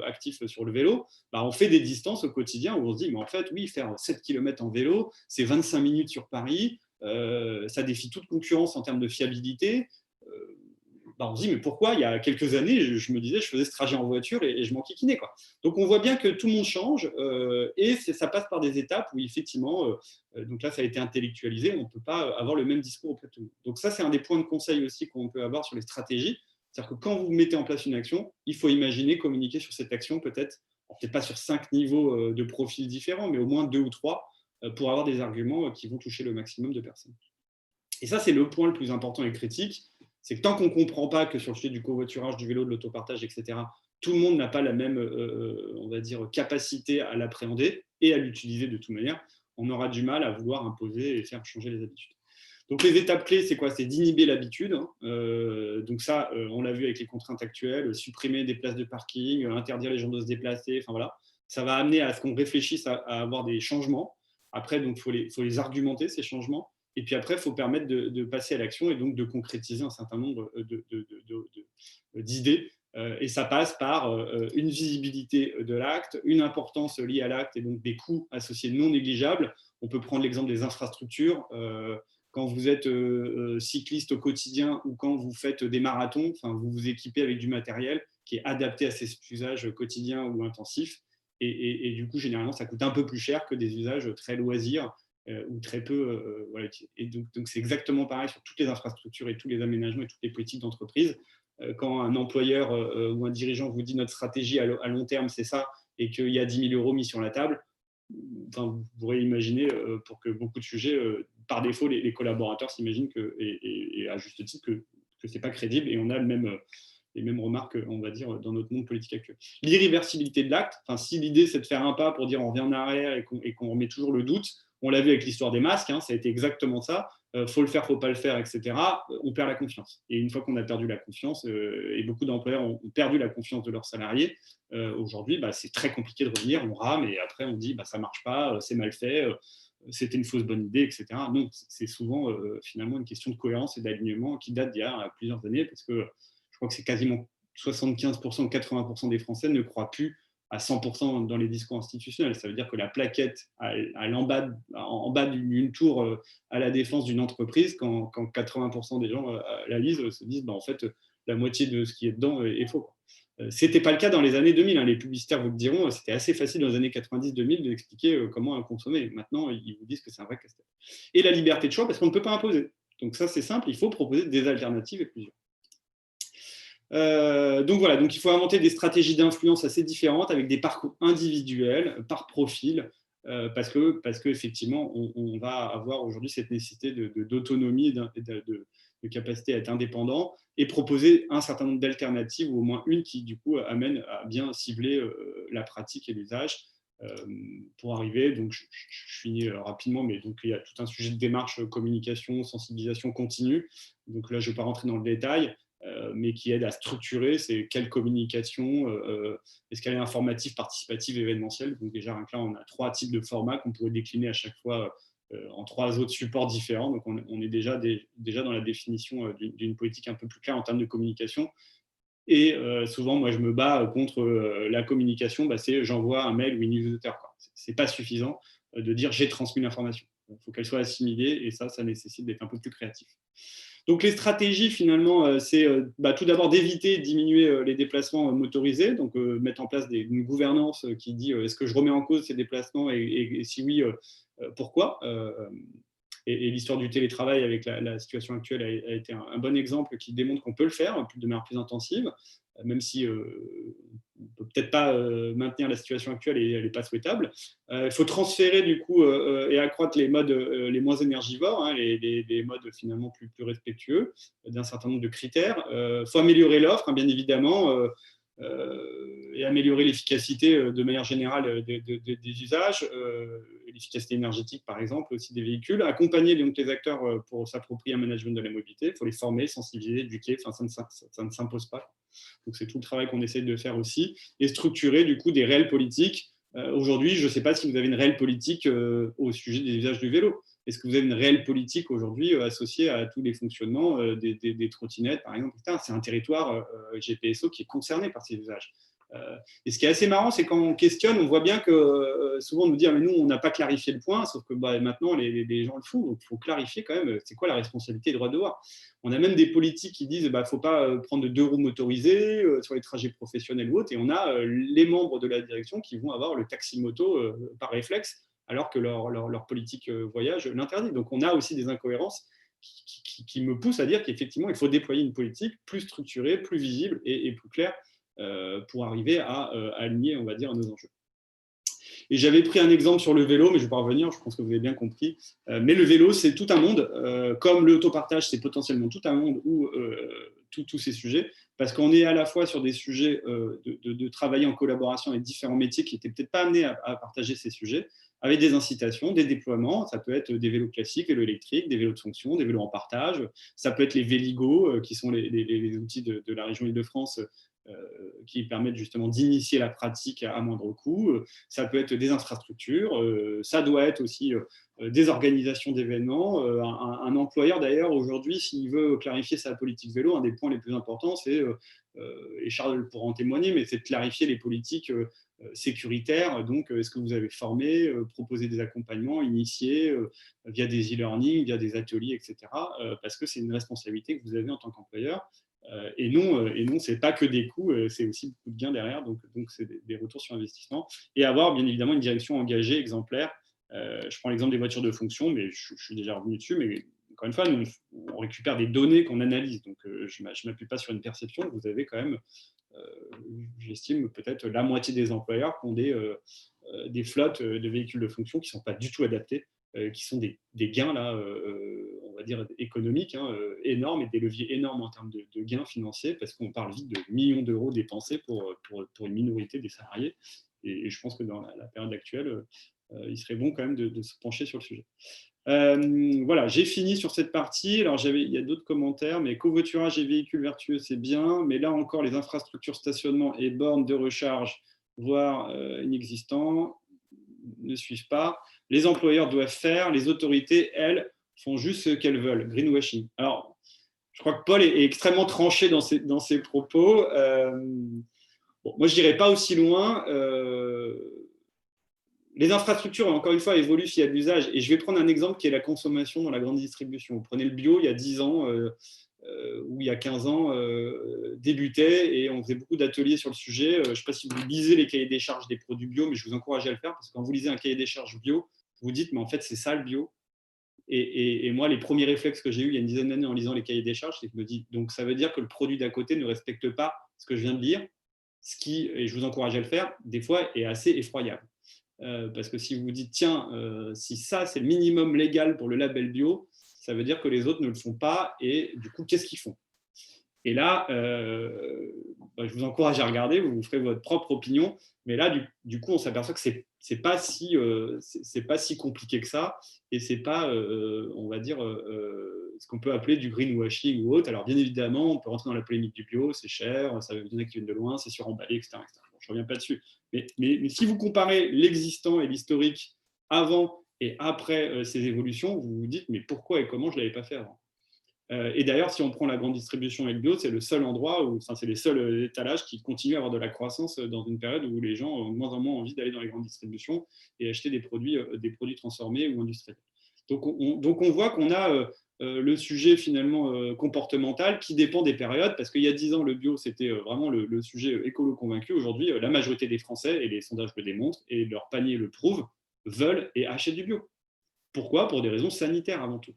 actif sur le vélo, on fait des distances au quotidien où on se dit, mais en fait, oui, faire 7 km en vélo, c'est 25 minutes sur Paris, ça défie toute concurrence en termes de fiabilité. On se dit, mais pourquoi il y a quelques années, je me disais, je faisais ce trajet en voiture et je m'enquiquinais, quoi. Donc on voit bien que tout le monde change et ça passe par des étapes où effectivement, donc là ça a été intellectualisé, on ne peut pas avoir le même discours auprès de tout le monde. Donc ça c'est un des points de conseil aussi qu'on peut avoir sur les stratégies, c'est-à-dire que quand vous mettez en place une action, il faut imaginer communiquer sur cette action peut-être pas sur 5 niveaux de profils différents, mais au moins 2 ou 3 pour avoir des arguments qui vont toucher le maximum de personnes. Et ça c'est le point le plus important et critique. C'est que tant qu'on ne comprend pas que sur le sujet du covoiturage, du vélo, de l'autopartage, etc., tout le monde n'a pas la même, on va dire, capacité à l'appréhender et à l'utiliser de toute manière, on aura du mal à vouloir imposer et faire changer les habitudes. Donc les étapes clés, c'est quoi? C'est d'inhiber l'habitude. Donc ça, on l'a vu avec les contraintes actuelles, supprimer des places de parking, interdire les gens de se déplacer, enfin voilà. Ça va amener à ce qu'on réfléchisse à avoir des changements. Après, donc, faut les argumenter, ces changements. Et puis après, il faut permettre de passer à l'action et donc de concrétiser un certain nombre d'idées. Et ça passe par une visibilité de l'acte, une importance liée à l'acte et donc des coûts associés non négligeables. On peut prendre l'exemple des infrastructures. Quand vous êtes cycliste au quotidien ou quand vous faites des marathons, vous vous équipez avec du matériel qui est adapté à ces usages quotidiens ou intensifs. Et du coup, généralement, ça coûte un peu plus cher que des usages très loisirs ou très peu. Voilà. Et donc, c'est exactement pareil sur toutes les infrastructures et tous les aménagements et toutes les politiques d'entreprise. Quand un employeur ou un dirigeant vous dit notre stratégie à long terme, c'est ça, et qu'il y a 10 000 euros mis sur la table, vous pourrez imaginer pour que beaucoup de sujets, par défaut, les collaborateurs s'imaginent et à juste titre que ce n'est pas crédible et on a les mêmes remarques, on va dire, dans notre monde politique actuel. L'irréversibilité de l'acte, si l'idée c'est de faire un pas pour dire on revient en arrière et qu'on remet toujours le doute, on l'a vu avec l'histoire des masques, ça a été exactement ça, faut le faire, faut pas le faire, etc. On perd la confiance. Et une fois qu'on a perdu la confiance, et beaucoup d'employeurs ont perdu la confiance de leurs salariés, aujourd'hui, c'est très compliqué de revenir, on rame et après on dit ça marche pas, c'est mal fait, c'était une fausse bonne idée, etc. Non, c'est souvent finalement une question de cohérence et d'alignement qui date d'il y a plusieurs années parce que je crois que c'est quasiment 75% ou 80% des Français ne croient plus à 100% dans les discours institutionnels. Ça veut dire que la plaquette en bas d'une tour à la défense d'une entreprise, quand 80% des gens la lisent, se disent en fait, la moitié de ce qui est dedans est faux. Ce n'était pas le cas dans les années 2000. Les publicitaires vous le diront, c'était assez facile dans les années 90-2000 d'expliquer comment consommer. Maintenant, ils vous disent que c'est un vrai casse-tête. Et la liberté de choix, parce qu'on ne peut pas imposer. Donc ça, c'est simple, il faut proposer des alternatives et plusieurs. Donc voilà, donc il faut inventer des stratégies d'influence assez différentes avec des parcours individuels par profil parce que effectivement on va avoir aujourd'hui cette nécessité d'autonomie et de capacité à être indépendant et proposer un certain nombre d'alternatives ou au moins une qui du coup amène à bien cibler la pratique et l'usage pour arriver. Donc je finis rapidement, mais donc il y a tout un sujet de démarche, communication, sensibilisation continue. Donc là je ne vais pas rentrer dans le détail. Mais qui aide à structurer c'est quelle communication, est-ce qu'elle est informative, participative, événementielle. Donc déjà, là, on a 3 types de formats qu'on pourrait décliner à chaque fois en 3 autres supports différents. Donc on est déjà dans la définition d'une politique un peu plus claire en termes de communication. Et souvent, moi, je me bats contre la communication, c'est j'envoie un mail ou une newsletter. Ce n'est pas suffisant de dire j'ai transmis l'information. Il faut qu'elle soit assimilée et ça nécessite d'être un peu plus créatif. Donc les stratégies, finalement, c'est tout d'abord d'éviter de diminuer les déplacements motorisés, donc mettre en place une gouvernance qui dit est-ce que je remets en cause ces déplacements et si oui, pourquoi Et l'histoire du télétravail avec la situation actuelle a été un bon exemple qui démontre qu'on peut le faire de manière plus intensive, même si on ne peut peut-être pas maintenir la situation actuelle et elle n'est pas souhaitable. Il faut transférer du coup et accroître les modes les moins énergivores, hein, les modes finalement plus respectueux d'un certain nombre de critères. Il faut améliorer l'offre, hein, bien évidemment, et améliorer l'efficacité de manière générale des usages, l'efficacité énergétique par exemple aussi des véhicules, accompagner donc les acteurs pour s'approprier un management de la mobilité, il faut les former, sensibiliser, éduquer, enfin, ça ne s'impose pas. Donc c'est tout le travail qu'on essaie de faire aussi, et structurer du coup des réelles politiques. Aujourd'hui, je ne sais pas si vous avez une réelle politique au sujet des usages du vélo. Est-ce que vous avez une réelle politique aujourd'hui associée à tous les fonctionnements des trottinettes, par exemple? C'est un territoire GPSO qui est concerné par ces usages. Et ce qui est assez marrant, c'est quand on questionne, on voit bien que souvent on nous dit ah, mais nous, on n'a pas clarifié le point, sauf que maintenant, les gens le font. Donc, il faut clarifier quand même, c'est quoi la responsabilité et le droit de devoir. On a même des politiques qui disent qu'il ne faut pas prendre de 2 roues motorisées sur les trajets professionnels ou autres. Et on a les membres de la direction qui vont avoir le taxi-moto par réflexe, alors que leur politique voyage l'interdit. Donc, on a aussi des incohérences qui me poussent à dire qu'effectivement, il faut déployer une politique plus structurée, plus visible et plus claire pour arriver à aligner, on va dire, nos enjeux. Et j'avais pris un exemple sur le vélo, mais je ne vais pas revenir, je pense que vous avez bien compris. Mais le vélo, c'est tout un monde, comme l'autopartage, c'est potentiellement tout un monde où tous ces sujets, parce qu'on est à la fois sur des sujets de travailler en collaboration avec différents métiers qui n'étaient peut-être pas amenés à partager ces sujets, avec des incitations, des déploiements. Ça peut être des vélos classiques, vélos électriques, des vélos de fonction, des vélos en partage. Ça peut être les Véligo, qui sont les outils de la région Île-de-France, qui permettent justement d'initier la pratique à moindre coût. Ça peut être des infrastructures, ça doit être aussi des organisations d'événements. Un employeur, d'ailleurs, aujourd'hui, s'il veut clarifier sa politique vélo, un des points les plus importants, c'est, et Charles pourra en témoigner, mais c'est de clarifier les politiques sécuritaires. Donc, est-ce que vous avez formé, proposé des accompagnements, initiés via des e-learning, via des ateliers, etc. Parce que c'est une responsabilité que vous avez en tant qu'employeur. Et non, ce n'est pas que des coûts, c'est aussi beaucoup de gains derrière, donc c'est des retours sur investissement. Et avoir bien évidemment une direction engagée, exemplaire. Je prends l'exemple des voitures de fonction, mais je suis déjà revenu dessus, mais encore une fois, nous, on récupère des données qu'on analyse, donc je ne m'appuie pas sur une perception. Vous avez quand même, j'estime, peut-être la moitié des employeurs qui ont des flottes de véhicules de fonction qui ne sont pas du tout adaptés, qui sont des gains là, on va dire économiques, hein, énormes, et des leviers énormes en termes de gains financiers, parce qu'on parle vite de millions d'euros dépensés pour une minorité des salariés. Et je pense que dans la période actuelle, il serait bon quand même de se pencher sur le sujet. Voilà, j'ai fini sur cette partie. Alors, il y a d'autres commentaires, mais covoiturage et véhicules vertueux, c'est bien. Mais là encore, les infrastructures stationnement et bornes de recharge, voire inexistants, ne suivent pas. Les employeurs doivent faire, les autorités, elles, font juste ce qu'elles veulent. Greenwashing. Alors, je crois que Paul est extrêmement tranché dans ses propos. Bon, moi, je dirais pas aussi loin. Les infrastructures, encore une fois, évoluent s'il y a de l'usage. Et je vais prendre un exemple qui est la consommation dans la grande distribution. Vous prenez le bio, il y a 10 ans ou il y a 15 ans, débutait, et on faisait beaucoup d'ateliers sur le sujet. Je ne sais pas si vous lisez les cahiers des charges des produits bio, mais je vous encourage à le faire, parce que quand vous lisez un cahier des charges bio, vous dites, mais en fait, c'est ça le bio. Et moi, les premiers réflexes que j'ai eus il y a une dizaine d'années en lisant les cahiers des charges, c'est que je me dis, donc ça veut dire que le produit d'à côté ne respecte pas ce que je viens de lire, ce qui, et je vous encourage à le faire, des fois est assez effroyable. Parce que si vous vous dites, tiens, si ça, c'est le minimum légal pour le label bio, ça veut dire que les autres ne le font pas, et du coup, qu'est-ce qu'ils font? Et là, je vous encourage à regarder, vous ferez votre propre opinion, mais là, du coup, on s'aperçoit que c'est pas si compliqué que ça, et c'est pas, on va dire, ce qu'on peut appeler du greenwashing ou autre. Alors, bien évidemment, on peut rentrer dans la polémique du bio, c'est cher, ça veut dire qu'ils viennent de loin, c'est suremballé, etc. Bon, je ne reviens pas dessus. Mais si vous comparez l'existant et l'historique avant et après ces évolutions, vous vous dites, mais pourquoi et comment je ne l'avais pas fait avant? Et d'ailleurs, si on prend la grande distribution et le bio, c'est le seul endroit où, c'est les seuls étalages qui continuent à avoir de la croissance dans une période où les gens ont de moins en moins envie d'aller dans les grandes distributions et acheter des produits transformés ou industriels. Donc on voit qu'on a le sujet finalement comportemental qui dépend des périodes, parce qu'il y a 10 ans, le bio, c'était vraiment le sujet écolo convaincu. Aujourd'hui, la majorité des Français, et les sondages le démontrent, et leur panier le prouve, veulent et achètent du bio. Pourquoi? Pour des raisons sanitaires avant tout.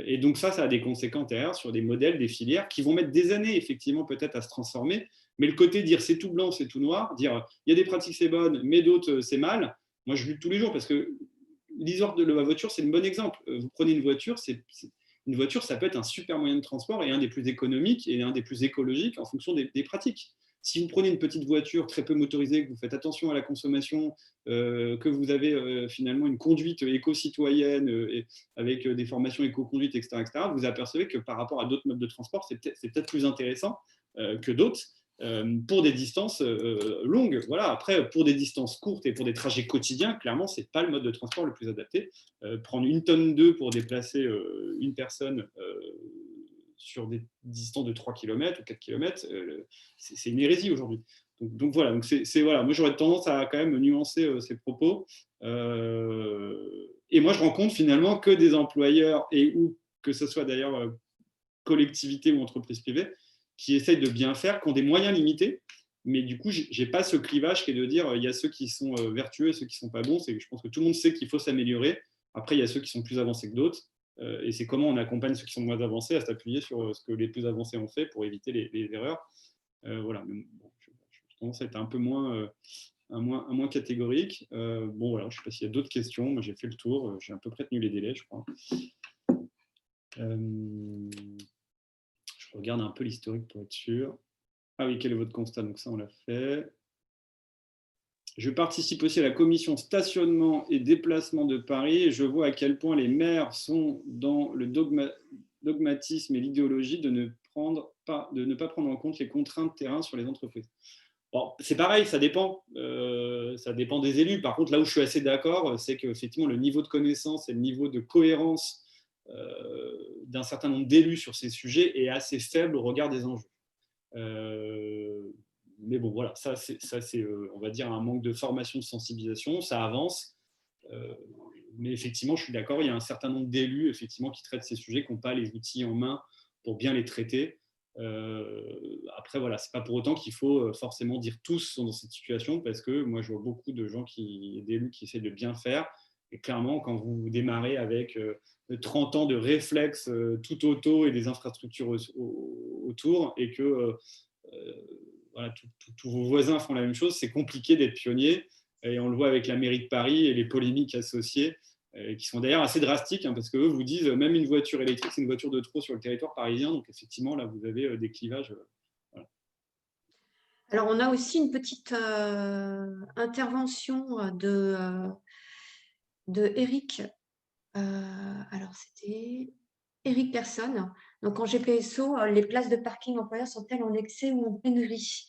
Et donc ça a des conséquences derrière sur des modèles, des filières qui vont mettre des années, effectivement, peut-être à se transformer. Mais le côté dire c'est tout blanc, c'est tout noir, dire il y a des pratiques c'est bonne, mais d'autres c'est mal, moi je lutte tous les jours parce que l'histoire de la voiture, c'est un bon exemple. Vous prenez une voiture, une voiture, ça peut être un super moyen de transport et un des plus économiques et un des plus écologiques en fonction des pratiques. Si vous prenez une petite voiture très peu motorisée, que vous faites attention à la consommation, que vous avez finalement une conduite éco-citoyenne avec des formations éco-conduite, etc., vous apercevez que par rapport à d'autres modes de transport, c'est peut-être plus intéressant que d'autres. Pour des distances longues. Voilà. Après, pour des distances courtes et pour des trajets quotidiens, clairement, ce n'est pas le mode de transport le plus adapté. Prendre 1 tonne d'œufs pour déplacer une personne sur des distances de 3 km ou 4 km, c'est une hérésie aujourd'hui. Donc voilà, voilà, moi j'aurais tendance à quand même nuancer ces propos. Et moi je rencontre finalement que des employeurs et ou que ce soit d'ailleurs collectivités ou entreprises privées qui essayent de bien faire, qui ont des moyens limités. Mais du coup, je n'ai pas ce clivage qui est de dire il y a ceux qui sont vertueux et ceux qui ne sont pas bons. Je pense que tout le monde sait qu'il faut s'améliorer. Après, il y a ceux qui sont plus avancés que d'autres. Et c'est comment on accompagne ceux qui sont moins avancés à s'appuyer sur ce que les plus avancés ont fait pour éviter les erreurs. Voilà. Mais bon, je commence à être un peu moins, moins catégorique. Bon, voilà, je ne sais pas s'il y a d'autres questions. Moi, j'ai fait le tour. J'ai à peu près tenu les délais, je crois. Je regarde un peu l'historique pour être sûr. Ah oui, quel est votre constat? Donc ça, on l'a fait. Je participe aussi à la commission stationnement et déplacement de Paris et je vois à quel point les maires sont dans le dogmatisme et l'idéologie de ne pas prendre en compte les contraintes de terrain sur les entreprises. Bon, c'est pareil, ça dépend des élus. Par contre, là où je suis assez d'accord, c'est qu'effectivement, le niveau de connaissance et le niveau de cohérence d'un certain nombre d'élus sur ces sujets est assez faible au regard des enjeux. Mais bon, voilà, ça c'est on va dire, un manque de formation, de sensibilisation, ça avance. Mais effectivement, je suis d'accord, il y a un certain nombre d'élus effectivement, qui traitent ces sujets, qui n'ont pas les outils en main pour bien les traiter. Après, voilà, c'est pas pour autant qu'il faut forcément dire tous sont dans cette situation, parce que moi, je vois beaucoup de gens, d'élus qui essaient de bien faire. Et clairement, quand vous démarrez avec 30 ans de réflexes tout auto et des infrastructures autour, et que voilà, tous vos voisins font la même chose, c'est compliqué d'être pionnier. Et on le voit avec la mairie de Paris et les polémiques associées, qui sont d'ailleurs assez drastiques, hein, parce qu'eux vous disent même une voiture électrique, c'est une voiture de trop sur le territoire parisien. Donc effectivement, là, vous avez des clivages. Voilà. Alors, on a aussi une petite intervention de Eric. Alors, c'était Eric Personne. Donc, en GPSO, les places de parking employeurs sont-elles en excès ou en pénurie?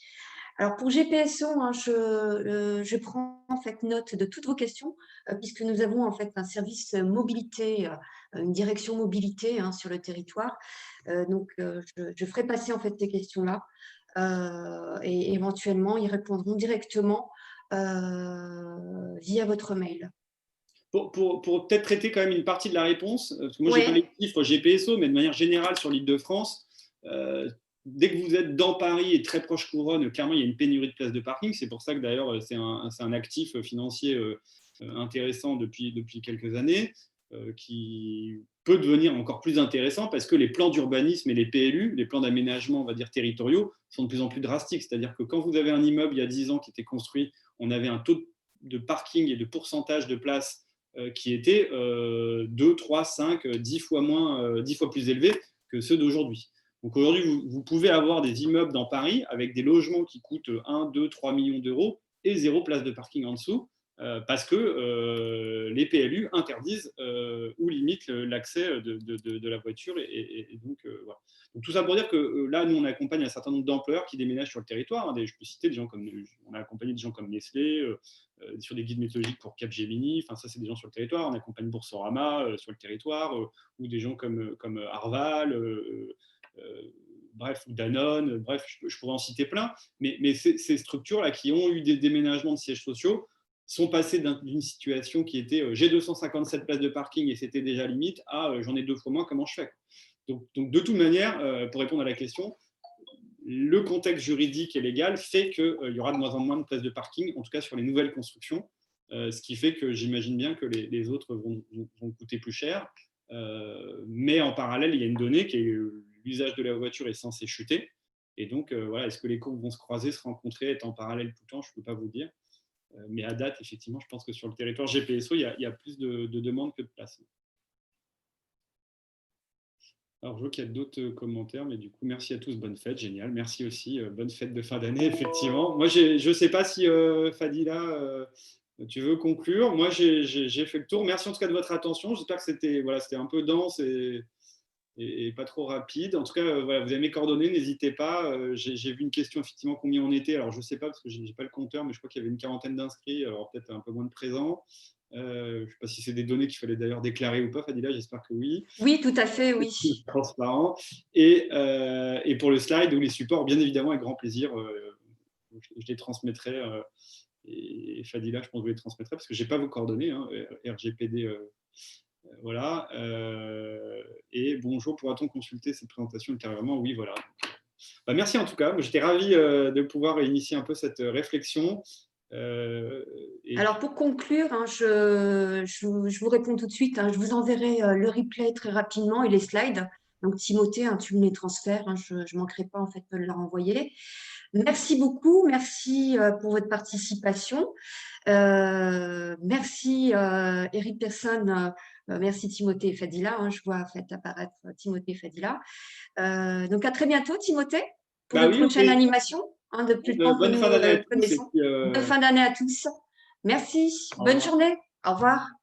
Alors, pour GPSO, hein, je prends en fait note de toutes vos questions, puisque nous avons en fait un service mobilité, une direction mobilité, hein, sur le territoire. Donc, je ferai passer en fait ces questions-là, et éventuellement, ils répondront directement via votre mail. Pour peut-être traiter quand même une partie de la réponse, parce que moi, je n'ai pas Ouais. les chiffres GPSO, mais de manière générale sur l'Île-de-France, dès que vous êtes dans Paris et très proche couronne, clairement, il y a une pénurie de places de parking. C'est pour ça que d'ailleurs, c'est un actif financier intéressant depuis quelques années, qui peut devenir encore plus intéressant parce que les plans d'urbanisme et les PLU, les plans d'aménagement, on va dire, territoriaux, sont de plus en plus drastiques. C'est-à-dire que quand vous avez un immeuble il y a 10 ans qui était construit, on avait un taux de parking et de pourcentage de places qui étaient 2, 3, 5, 10 fois, 10 fois plus élevés que ceux d'aujourd'hui. Donc aujourd'hui, vous pouvez avoir des immeubles dans Paris avec des logements qui coûtent 1, 2, 3 millions d'euros et 0 place de parking en dessous, parce que les PLU interdisent ou limitent l'accès de la voiture. Et donc, voilà. Donc, tout ça pour dire que là, nous, on accompagne un certain nombre d'employeurs qui déménagent sur le territoire. Hein, je peux citer des gens comme, on a accompagné des gens comme Nestlé, sur des guides méthodologiques pour Capgemini. Enfin, ça, c'est des gens sur le territoire. On accompagne Boursorama sur le territoire, ou des gens comme Arval, bref, ou Danone, bref, je pourrais en citer plein. Mais ces structures-là qui ont eu des déménagements de sièges sociaux sont passées d'une situation qui était j'ai 257 places de parking et c'était déjà limite à j'en ai 2 fois moins, comment je fais? Donc de toute manière, pour répondre à la question, le contexte juridique et légal fait qu'il y aura de moins en moins de places de parking, en tout cas sur les nouvelles constructions. ce qui fait que j'imagine bien que les autres vont coûter plus cher. Mais en parallèle, il y a une donnée qui est l'usage de la voiture est censé chuter. Et donc, voilà, est-ce que les courbes vont se croiser, se rencontrer, être en parallèle tout le temps? Je ne peux pas vous dire. Mais à date, effectivement, je pense que sur le territoire GPSO, il y a plus de demandes que de places. Alors, je vois qu'il y a d'autres commentaires, mais du coup, merci à tous, bonne fête, génial. Merci aussi, bonne fête de fin d'année, effectivement. Moi, je ne sais pas si Fadila, tu veux conclure. Moi, j'ai fait le tour. Merci en tout cas de votre attention. J'espère que c'était un peu dense et pas trop rapide. En tout cas, voilà, vous avez mes coordonnées, n'hésitez pas. J'ai vu une question, effectivement, combien on était. Alors, je ne sais pas, parce que je n'ai pas le compteur, mais je crois qu'il y avait une quarantaine d'inscrits, alors peut-être un peu moins de présents. Je ne sais pas si c'est des données qu'il fallait d'ailleurs déclarer ou pas, Fadila, j'espère que oui. Oui, tout à fait, oui. Transparent. Et pour le slide ou les supports, bien évidemment, avec grand plaisir, je les transmettrai. Et Fadila, je pense que vous les transmettrez parce que je n'ai pas vos coordonnées, hein, RGPD. Voilà. Et bonjour, pourra-t-on consulter cette présentation ultérieurement? Oui, voilà. Bah, merci en tout cas. J'étais ravi de pouvoir initier un peu cette réflexion. Alors, pour conclure, hein, je vous réponds tout de suite. Hein, je vous enverrai le replay très rapidement et les slides. Donc, Timothée, hein, tu me les transfères. Hein, je ne manquerai pas en fait, de leur envoyer. Merci beaucoup. Merci pour votre participation. Merci Eric Persson. Merci Timothée et Fadila. Hein, je vois en fait, apparaître Timothée et Fadila. Donc, à très bientôt, Timothée, pour Bah une oui, prochaine ok. animation. Hein, depuis le temps que Bonne fin d'année à nous tous. Et connaissons. puis, Bonne fin d'année à tous. Merci. au Bonne revoir. journée. Au revoir.